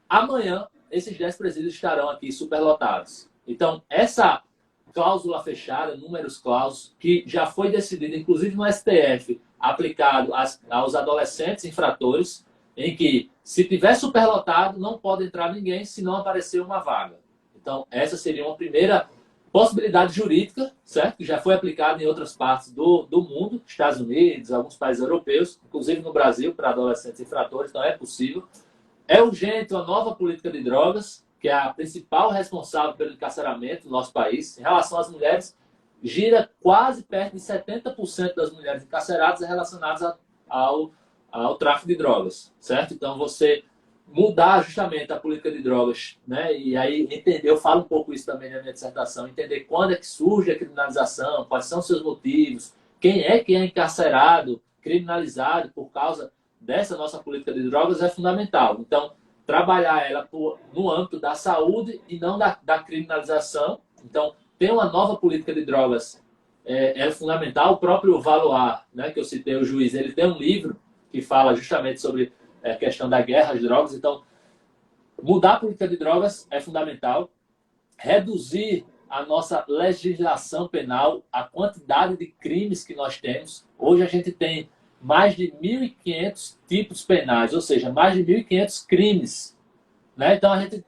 amanhã esses 10 presídios estarão aqui superlotados. Então, essa cláusula fechada, números clausus, que já foi decidida, inclusive no STF, aplicado aos adolescentes infratores, em que, se tiver superlotado, não pode entrar ninguém se não aparecer uma vaga. Então, essa seria uma primeira possibilidade jurídica, certo? Que já foi aplicada em outras partes do mundo, Estados Unidos, alguns países europeus, inclusive no Brasil, para adolescentes infratores, então é possível. É urgente uma nova política de drogas, que é a principal responsável pelo encarceramento no nosso país. Em relação às mulheres, gira quase perto de 70% das mulheres encarceradas relacionadas ao tráfico de drogas, certo? Então, você mudar justamente a política de drogas, né? E aí entender, eu falo um pouco isso também na minha dissertação, entender quando é que surge a criminalização, quais são os seus motivos, quem é que é encarcerado, criminalizado por causa dessa nossa política de drogas é fundamental. Então, trabalhar ela no âmbito da saúde e não da criminalização. Então, ter uma nova política de drogas é fundamental. O próprio Valois, né, que eu citei, o juiz, ele tem um livro que fala justamente sobre a questão da guerra às drogas. Então, mudar a política de drogas é fundamental. Reduzir a nossa legislação penal, a quantidade de crimes que nós temos. Hoje a gente tem mais de 1.500 tipos penais, ou seja, mais de 1.500 crimes. Né? Então, a gente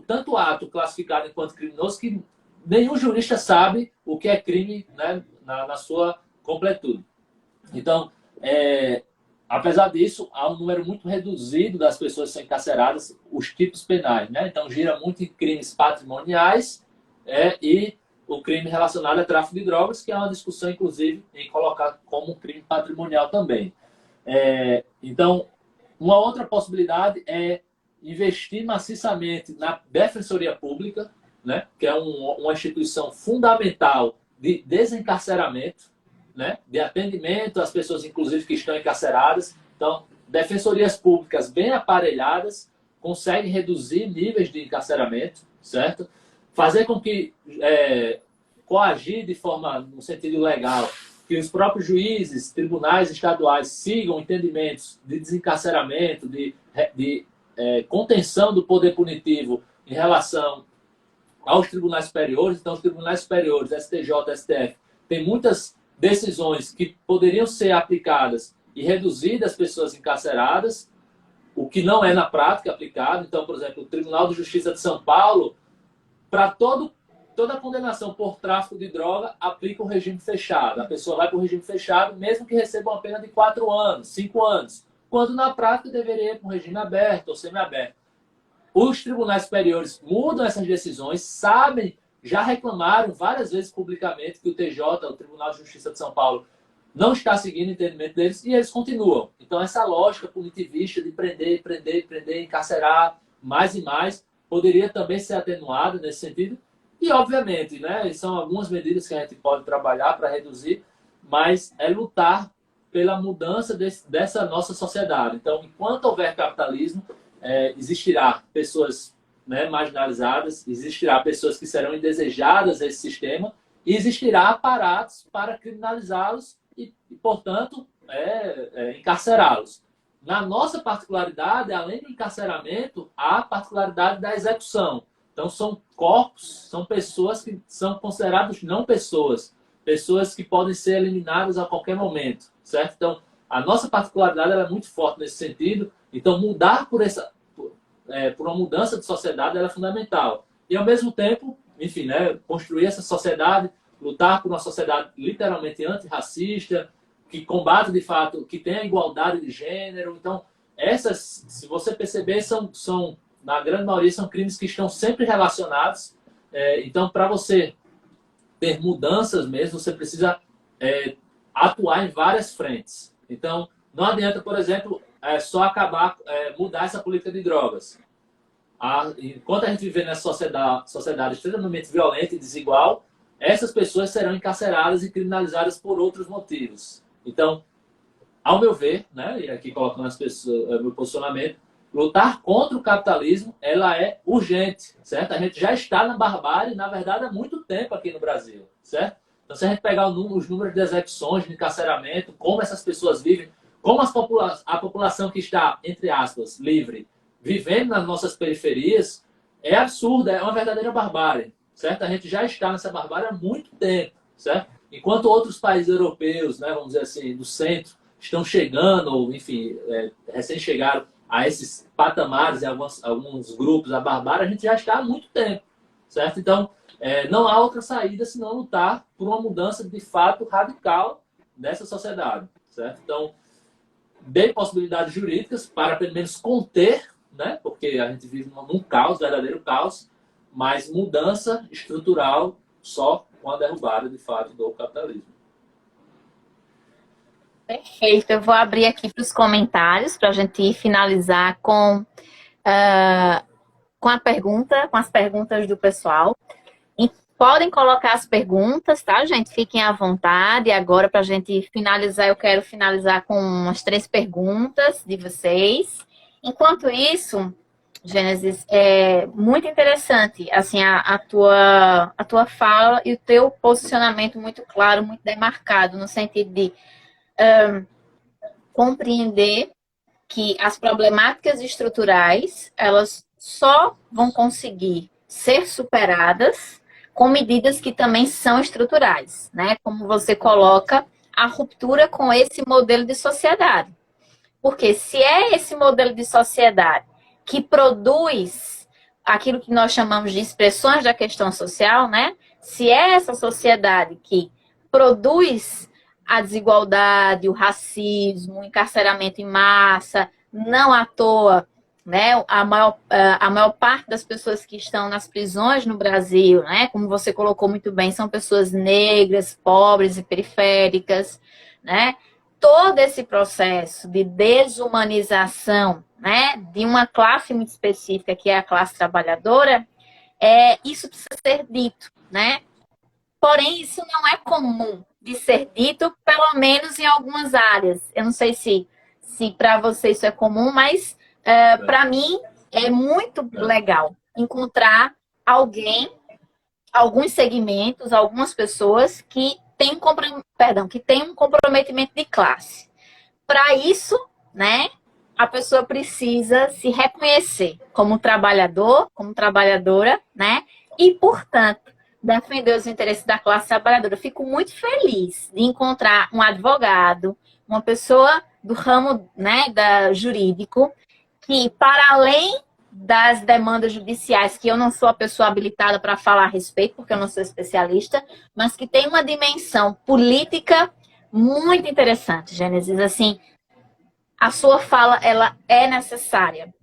tanto ato classificado enquanto criminoso que nenhum jurista sabe o que é crime, né, na sua completude. Então, apesar disso, há um número muito reduzido das pessoas que são encarceradas, os tipos penais. Né? Então, gira muito em crimes patrimoniais e o crime relacionado a tráfico de drogas, que é uma discussão, inclusive, em colocar como um crime patrimonial também. Então, uma outra possibilidade é investir maciçamente na defensoria pública, né, que é uma instituição fundamental de desencarceramento, né, de atendimento às pessoas, inclusive, que estão encarceradas. Então, defensorias públicas bem aparelhadas conseguem reduzir níveis de encarceramento, certo? Fazer com que, coagir de forma, no sentido legal, que os próprios juízes, tribunais estaduais sigam entendimentos de desencarceramento, de contenção do poder punitivo em relação aos tribunais superiores. Então, os tribunais superiores, STJ, STF, tem muitas decisões que poderiam ser aplicadas e reduzir as pessoas encarceradas, o que não é na prática aplicado. Então, por exemplo, o Tribunal de Justiça de São Paulo, para toda condenação por tráfico de droga, aplica um regime fechado. A pessoa vai para o regime fechado, mesmo que receba uma pena de 4 anos, 5 anos, quando na prática deveria ir para um regime aberto ou semiaberto. Os tribunais superiores mudam essas decisões, sabem, já reclamaram várias vezes publicamente que o TJ, o Tribunal de Justiça de São Paulo, não está seguindo o entendimento deles, e eles continuam. Então, essa lógica punitivista de prender, prender, prender, encarcerar mais e mais, poderia também ser atenuada nesse sentido. E, obviamente, né, são algumas medidas que a gente pode trabalhar para reduzir, mas é lutar pela mudança dessa nossa sociedade. Então, enquanto houver capitalismo, existirá pessoas, né, marginalizadas, existirá pessoas que serão indesejadas nesse sistema, e existirá aparatos para criminalizá-los e portanto, encarcerá-los. Na nossa particularidade, além do encarceramento, há a particularidade da execução. Então, são corpos, são pessoas que são consideradas não pessoas, pessoas que podem ser eliminadas a qualquer momento, certo? Então, a nossa particularidade ela é muito forte nesse sentido. Então, mudar por uma mudança de sociedade ela é fundamental. E, ao mesmo tempo, enfim, né, construir essa sociedade, lutar por uma sociedade literalmente antirracista, que combate, de fato, que tenha igualdade de gênero. Então, essas, se você perceber, são na grande maioria, são crimes que estão sempre relacionados. Então, para você ter mudanças mesmo, você precisa atuar em várias frentes. Então, não adianta, por exemplo, só mudar essa política de drogas. Enquanto a gente viver nessa sociedade extremamente violenta e desigual, essas pessoas serão encarceradas e criminalizadas por outros motivos. Então, ao meu ver, né, e aqui colocando as pessoas, meu posicionamento, lutar contra o capitalismo, ela é urgente, certo? A gente já está na barbárie, na verdade, há muito tempo aqui no Brasil, certo? Então, se a gente pegar os números de execuções, de encarceramento, como essas pessoas vivem, como a população que está, entre aspas, livre, vivendo nas nossas periferias, é absurdo, é uma verdadeira barbárie, certo? A gente já está nessa barbárie há muito tempo, certo? Enquanto outros países europeus, né, vamos dizer assim, do centro, estão chegando, ou enfim, recém chegaram a esses patamares, em alguns grupos, a barbárie, a gente já está há muito tempo, certo? Então, não há outra saída senão lutar por uma mudança de fato radical dessa sociedade, certo? Então, dê possibilidades jurídicas para pelo menos conter, né? Porque a gente vive num caos, verdadeiro caos, mas mudança estrutural só com a derrubada de fato do capitalismo. Perfeito, eu vou abrir aqui para os comentários para a gente finalizar com a pergunta, com as perguntas do pessoal. E podem colocar as perguntas, tá, gente? Fiquem à vontade. Agora, para a gente finalizar, eu quero finalizar com umas 3 perguntas de vocês. Enquanto isso, Gênesis, é muito interessante assim, a tua fala e o teu posicionamento muito claro, muito demarcado, no sentido de compreender que as problemáticas estruturais, elas só vão conseguir ser superadas com medidas que também são estruturais, né? Como você coloca, a ruptura com esse modelo de sociedade. Porque se é esse modelo de sociedade que produz aquilo que nós chamamos de expressões da questão social, né? Se é essa sociedade que produz a desigualdade, o racismo, o encarceramento em massa, não à toa, né? A maior parte das pessoas que estão nas prisões no Brasil, né? Como você colocou muito bem, são pessoas negras, pobres e periféricas, né? Todo esse processo de desumanização, né, de uma classe muito específica, que é a classe trabalhadora, isso precisa ser dito, né? Porém, isso não é comum de ser dito, pelo menos em algumas áreas. Eu não sei se para você isso é comum, mas para mim é muito legal encontrar alguém, alguns segmentos, algumas pessoas que têm um comprometimento de classe. Para isso, né, a pessoa precisa se reconhecer como trabalhador, como trabalhadora, né, e, portanto, defender os interesses da classe trabalhadora. Eu fico muito feliz de encontrar um advogado, uma pessoa do ramo, né, jurídico, que, para além das demandas judiciais, que eu não sou a pessoa habilitada para falar a respeito, porque eu não sou especialista, mas que tem uma dimensão política muito interessante, Gênesis. Assim, a sua fala, ela é necessária.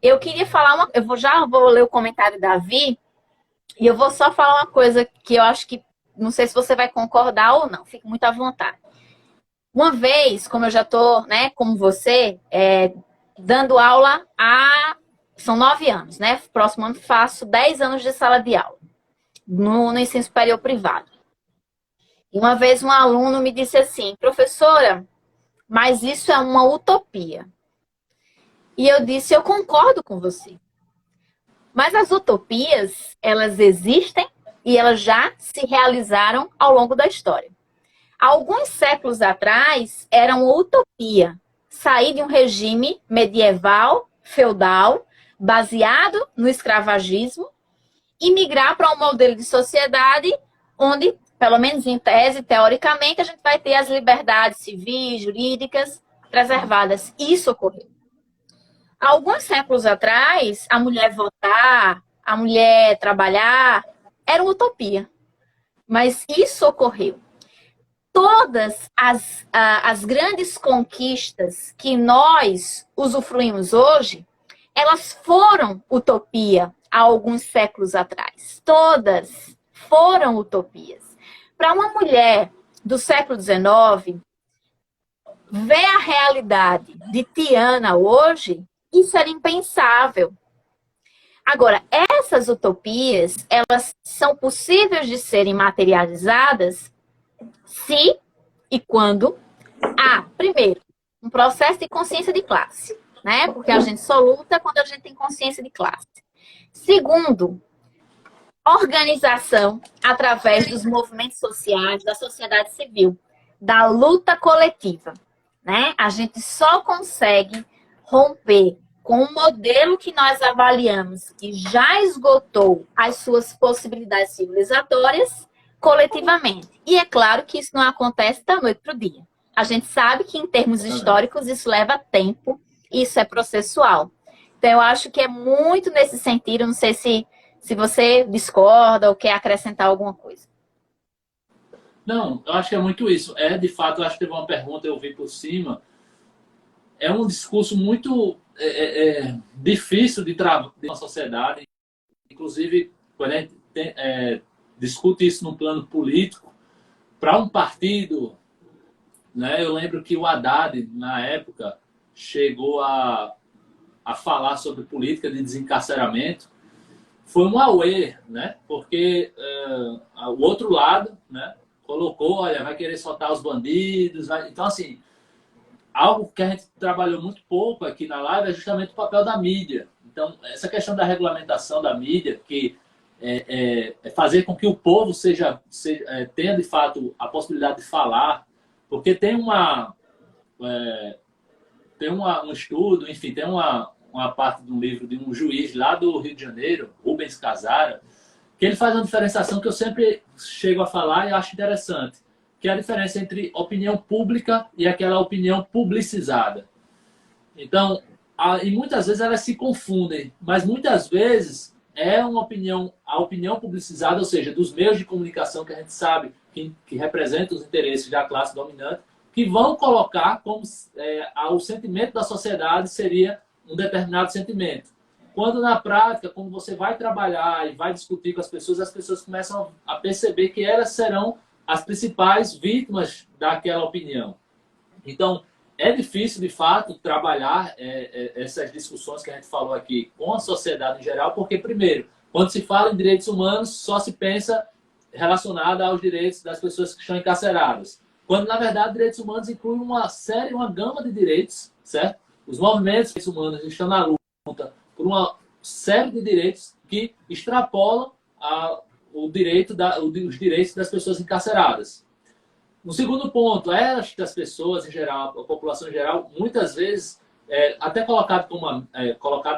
Eu queria falar já vou ler o comentário da Vi, e eu vou só falar uma coisa que eu acho que, não sei se você vai concordar ou não, fique muito à vontade. Uma vez, como eu já estou, né, como você, dando aula são 9 anos, né? Próximo ano faço 10 anos de sala de aula, no ensino superior privado. E uma vez um aluno me disse assim, professora, mas isso é uma utopia. E eu disse, eu concordo com você. Mas as utopias, elas existem e elas já se realizaram ao longo da história. Alguns séculos atrás, era uma utopia sair de um regime medieval, feudal, baseado no escravagismo, e migrar para um modelo de sociedade onde, pelo menos em tese, teoricamente, a gente vai ter as liberdades civis, jurídicas preservadas. Isso ocorreu. Alguns séculos atrás, a mulher votar, a mulher trabalhar, era uma utopia. Mas isso ocorreu. Todas as grandes conquistas que nós usufruímos hoje, elas foram utopia há alguns séculos atrás. Todas foram utopias. Para uma mulher do século XIX, ver a realidade de Tiana hoje, isso era impensável. Agora, essas utopias, elas são possíveis de serem materializadas se e quando há, primeiro, um processo de consciência de classe, né? Porque a gente só luta quando a gente tem consciência de classe. Segundo, organização através dos movimentos sociais, da sociedade civil, da luta coletiva, né? A gente só consegue romper com um modelo que nós avaliamos que já esgotou as suas possibilidades civilizatórias coletivamente. E é claro que isso não acontece da noite para o dia. A gente sabe que, em termos históricos, isso leva tempo, isso é processual. Então, eu acho que é muito nesse sentido, não sei se você discorda ou quer acrescentar alguma coisa. Não, eu acho que é muito isso. De fato, eu acho que teve uma pergunta, eu vi por cima. É um discurso muito difícil de trabalhar na sociedade. Inclusive, quando a gente discute isso no plano político, para um partido, né, eu lembro que o Haddad, na época, chegou a falar sobre política de desencarceramento. Foi um auê, né? Porque o outro lado, né, colocou, olha, vai querer soltar os bandidos. Então, assim, algo que a gente trabalhou muito pouco aqui na live é justamente o papel da mídia. Então, essa questão da regulamentação da mídia, que é fazer com que o povo tenha, de fato, a possibilidade de falar, porque tem um estudo, enfim, tem uma parte de um livro de um juiz lá do Rio de Janeiro, Rubens Casara, que ele faz uma diferenciação que eu sempre chego a falar e acho interessante, que é a diferença entre opinião pública e aquela opinião publicizada. Então, e muitas vezes elas se confundem, mas muitas vezes a opinião publicizada, ou seja, dos meios de comunicação que a gente sabe que representam os interesses da classe dominante, que vão colocar como o sentimento da sociedade seria um determinado sentimento. Quando na prática, quando você vai trabalhar e vai discutir com as pessoas começam a perceber que elas serão as principais vítimas daquela opinião. Então, é difícil, de fato, trabalhar essas discussões que a gente falou aqui com a sociedade em geral, porque, primeiro, Quando se fala em direitos humanos, só se pensa relacionado aos direitos das pessoas que estão encarceradas. Quando, na verdade, direitos humanos incluem uma gama de direitos, certo? Os movimentos humanos estão na luta por uma série de direitos que extrapolam os direitos das pessoas encarceradas. No segundo ponto, estas pessoas, em geral, a população em geral, muitas vezes, até colocado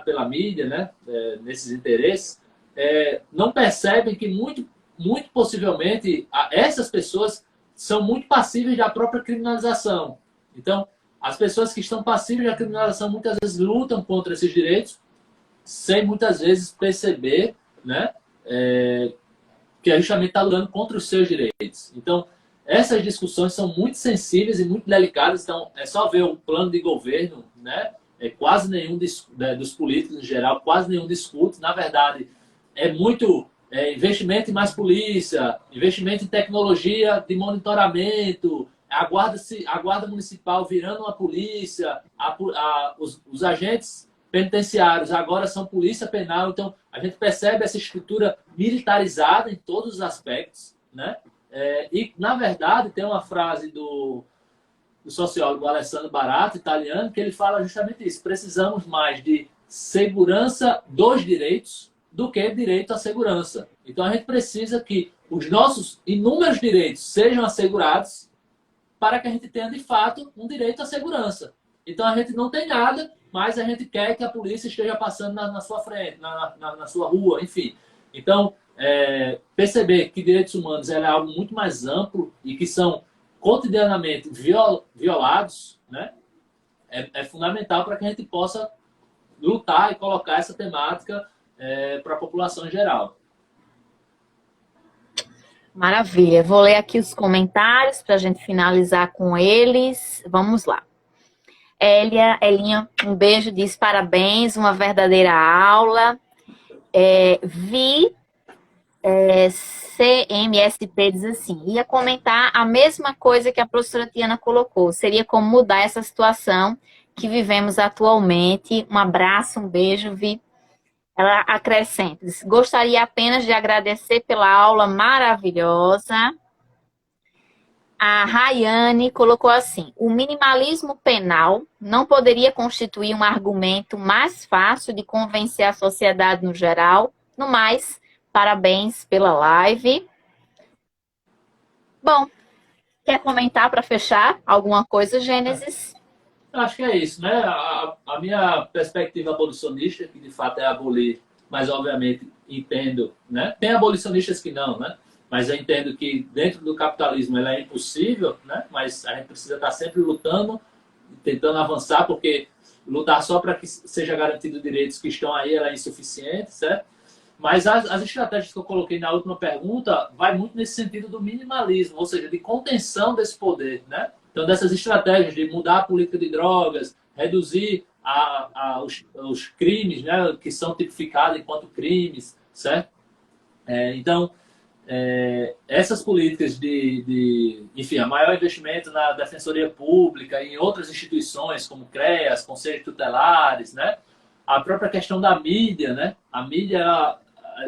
pela mídia, né, nesses interesses, não percebem que muito possivelmente essas pessoas são muito passíveis da própria criminalização. Então, as pessoas que estão passíveis da criminalização muitas vezes lutam contra esses direitos sem muitas vezes perceber, né, que justamente está lutando contra os seus direitos. Então, essas discussões são muito sensíveis e muito delicadas. Então, é só ver o plano de governo, né? Quase nenhum dos políticos em geral, quase nenhum discute. Na verdade, é muito investimento em mais polícia, investimento em tecnologia de monitoramento, a guarda municipal virando uma polícia, os agentes penitenciários agora são polícia penal. Então, a gente percebe essa estrutura militarizada em todos os aspectos, né? E, na verdade, tem uma frase do sociólogo Alessandro Barato, italiano, que ele fala justamente isso. Precisamos mais de segurança dos direitos do que direito à segurança. Então, a gente precisa que os nossos inúmeros direitos sejam assegurados para que a gente tenha, de fato, um direito à segurança. Então, a gente não tem nada, mas a gente quer que a polícia esteja passando na sua frente, na sua rua, enfim. Então, perceber que direitos humanos é algo muito mais amplo e que são cotidianamente violados, né, é fundamental para que a gente possa lutar e colocar essa temática para a população em geral. Maravilha. Vou ler aqui os comentários para a gente finalizar com eles. Vamos lá. Elinha, um beijo, diz parabéns, uma verdadeira aula. CMSP diz assim, ia comentar a mesma coisa que a professora Tiana colocou, seria como mudar essa situação que vivemos atualmente. Um abraço, um beijo, Vi. Ela acrescenta, diz, gostaria apenas de agradecer pela aula maravilhosa. A Rayane colocou assim, o minimalismo penal não poderia constituir um argumento mais fácil de convencer a sociedade no geral. No mais, parabéns pela live. Bom, quer comentar para fechar alguma coisa, Gênesis? Eu acho que é isso, né? A minha perspectiva abolicionista, que de fato é abolir, mas obviamente entendo, né? Tem abolicionistas que não, né? Mas eu entendo que dentro do capitalismo ela é impossível, né? Mas a gente precisa estar sempre lutando, tentando avançar, porque lutar só para que seja garantido direitos que estão aí ela é insuficiente, certo? Mas as estratégias que eu coloquei na última pergunta vai muito nesse sentido do minimalismo, ou seja, de contenção desse poder, né? Então, dessas estratégias de mudar a política de drogas, reduzir os crimes, né, que são tipificados enquanto crimes, certo? Então, essas políticas enfim, a maior investimento na defensoria pública e em outras instituições, como CREAS, conselhos tutelares, né? A própria questão da mídia, né? A mídia,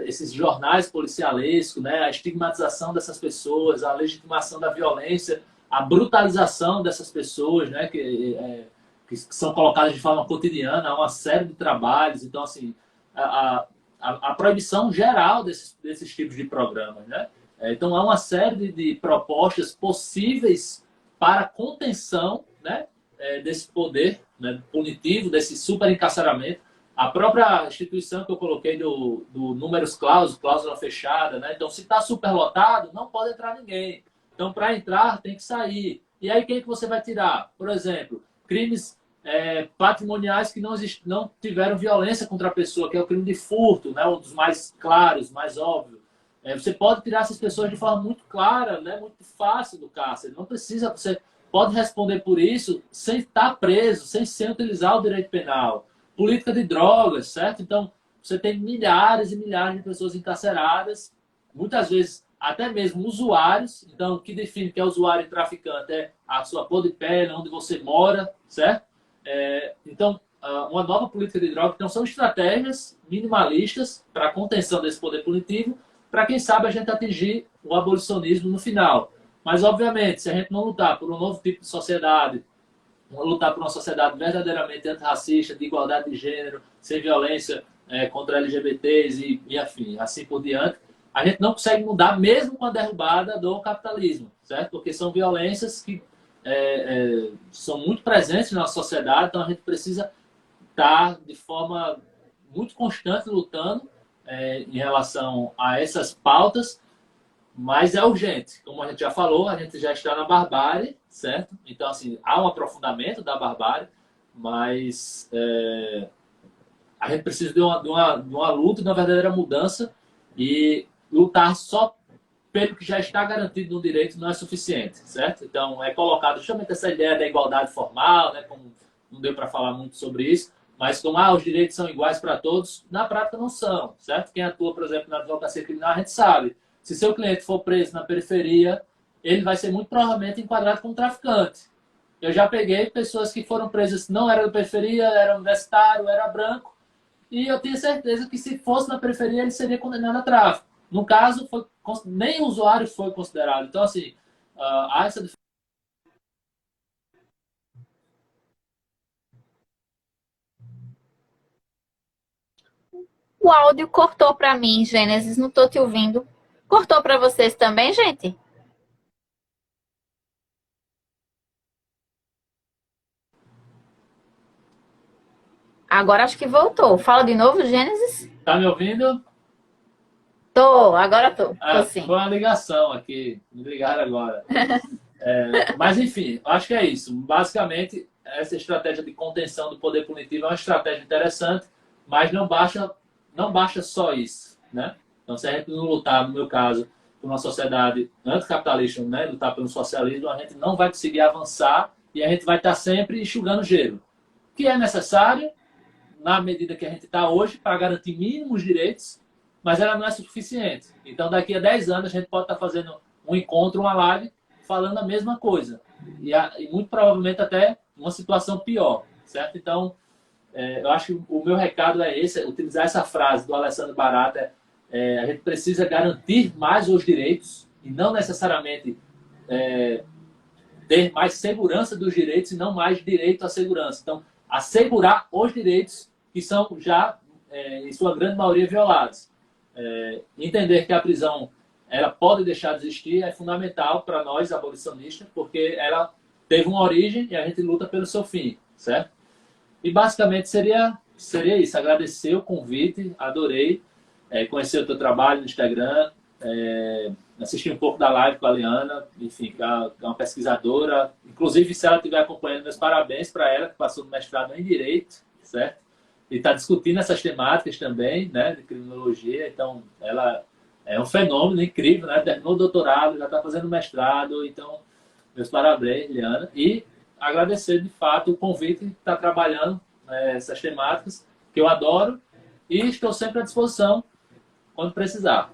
esses jornais policialescos, né? A estigmatização dessas pessoas, a legitimação da violência, a brutalização dessas pessoas, né? Que são colocadas de forma cotidiana, há uma série de trabalhos. Então, assim, a proibição geral desses tipos de programas, né? Então, há uma série de propostas possíveis para contenção, né? Desse poder, né? Punitivo, desse superencarceramento. A própria instituição que eu coloquei do números clausos, cláusula fechada, né? Então, se está superlotado, não pode entrar ninguém. Então, para entrar, tem que sair. E aí, quem que você vai tirar? Por exemplo, crimes patrimoniais que não tiveram violência contra a pessoa, que é o crime de furto, né? Um dos mais claros, mais óbvios. Você pode tirar essas pessoas de forma muito clara, né? Muito fácil do cárcere. Não precisa, você pode responder por isso sem estar preso, sem utilizar o direito penal. Política de drogas, certo? Então, você tem milhares e milhares de pessoas encarceradas, muitas vezes até mesmo usuários. Então, o que define que é usuário e traficante é a sua cor de pele, onde você mora, certo? Então, uma nova política de drogas. Então, são estratégias minimalistas para a contenção desse poder punitivo, para, quem sabe, a gente atingir o abolicionismo no final. Mas, obviamente, se a gente não lutar por um novo tipo de sociedade, lutar por uma sociedade verdadeiramente antirracista, de igualdade de gênero, sem violência contra LGBTs e afim, assim por diante, a gente não consegue mudar mesmo com a derrubada do capitalismo, certo? Porque são violências que são muito presentes na sociedade, então a gente precisa estar de forma muito constante lutando em relação a essas pautas, mas é urgente. Como a gente já falou, a gente já está na barbárie, certo? Então, assim, há um aprofundamento da barbárie, mas a gente precisa de uma luta, de uma verdadeira mudança, e lutar só pelo que já está garantido no direito não é suficiente, certo? Então, é colocado justamente essa ideia da igualdade formal, né? Como não deu para falar muito sobre isso, mas como os direitos são iguais para todos, na prática não são, certo? Quem atua, por exemplo, na advocacia criminal, a gente sabe. Se seu cliente for preso na periferia, ele vai ser muito provavelmente enquadrado como traficante. Eu já peguei pessoas que foram presas, não eram da periferia, era universitário, era branco, e eu tenho certeza que se fosse na periferia, ele seria condenado a tráfico. No caso, nem o usuário foi considerado. Então, assim, há essa diferença. O áudio cortou para mim, Gênesis, não estou te ouvindo. Cortou para vocês também, gente? Agora acho que voltou. Fala de novo, Gênesis? Tá me ouvindo? Agora tô. Tô sim. Foi uma ligação aqui, me ligaram agora. Mas, enfim, acho que é isso. Basicamente, essa estratégia de contenção do poder punitivo é uma estratégia interessante, mas não basta só isso, né? Então, se a gente não lutar, no meu caso, por uma sociedade anticapitalista, né, lutar pelo socialismo, a gente não vai conseguir avançar e a gente vai estar sempre enxugando gelo. O que é necessário, na medida que a gente está hoje, para garantir mínimos direitos, mas ela não é suficiente. Então, daqui a 10 anos, a gente pode estar fazendo um encontro, uma live, falando a mesma coisa. E muito provavelmente até uma situação pior, certo? Então, eu acho que o meu recado é esse, utilizar essa frase do Alessandro Barata, a gente precisa garantir mais os direitos e não necessariamente ter mais segurança dos direitos e não mais direito à segurança. Então, assegurar os direitos que são já, em sua grande maioria, violados. Entender que a prisão ela pode deixar de existir é fundamental para nós, abolicionistas, porque ela teve uma origem e a gente luta pelo seu fim, certo? E basicamente seria isso, agradecer o convite, adorei conhecer o teu trabalho no Instagram, assistir um pouco da live com a Liana, enfim, que é uma pesquisadora, inclusive se ela estiver acompanhando, meus parabéns para ela, que passou no mestrado em Direito, certo? E está discutindo essas temáticas também, né, de criminologia, então ela é um fenômeno incrível, né, terminou o doutorado, já está fazendo mestrado, então meus parabéns, Liana, e agradecer de fato o convite de estar trabalhando essas temáticas, que eu adoro, e estou sempre à disposição quando precisar.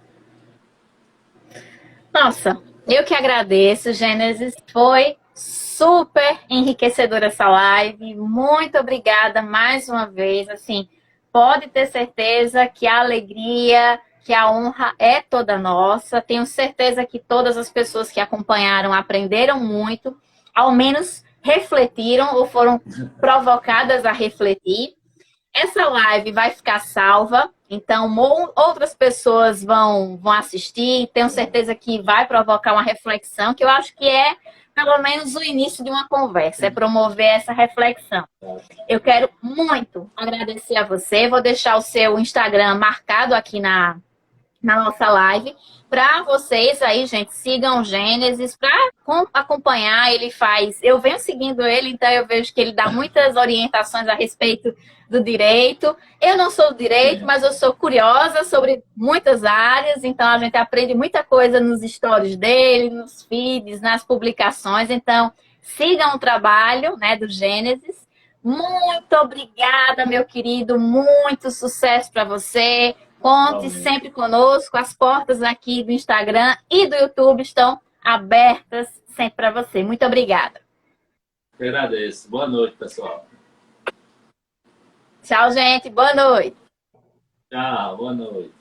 Nossa, eu que agradeço, Gênesis. Foi super enriquecedora essa live. Muito obrigada mais uma vez. Assim, pode ter certeza que a alegria, que a honra é toda nossa. Tenho certeza que todas as pessoas que acompanharam aprenderam muito, ao menos refletiram ou foram provocadas a refletir. Essa live vai ficar salva, então outras pessoas vão assistir. Tenho certeza que vai provocar uma reflexão, que eu acho que é pelo menos o início de uma conversa, é promover essa reflexão. Eu quero muito agradecer a você. Vou deixar o seu Instagram marcado aqui na nossa live. Para vocês aí, gente, sigam o Gênesis para acompanhar. Ele faz. Eu venho seguindo ele, então eu vejo que ele dá muitas orientações a respeito do direito. Eu não sou do direito, mas eu sou curiosa sobre muitas áreas, então a gente aprende muita coisa nos stories dele, nos feeds, nas publicações. Então, sigam o trabalho, né, do Gênesis. Muito obrigada, meu querido. Muito sucesso para você. Conte sempre conosco. As portas aqui do Instagram e do YouTube estão abertas sempre para você. Muito obrigada. Eu agradeço. Boa noite, pessoal. Tchau, gente. Boa noite. Tchau, boa noite.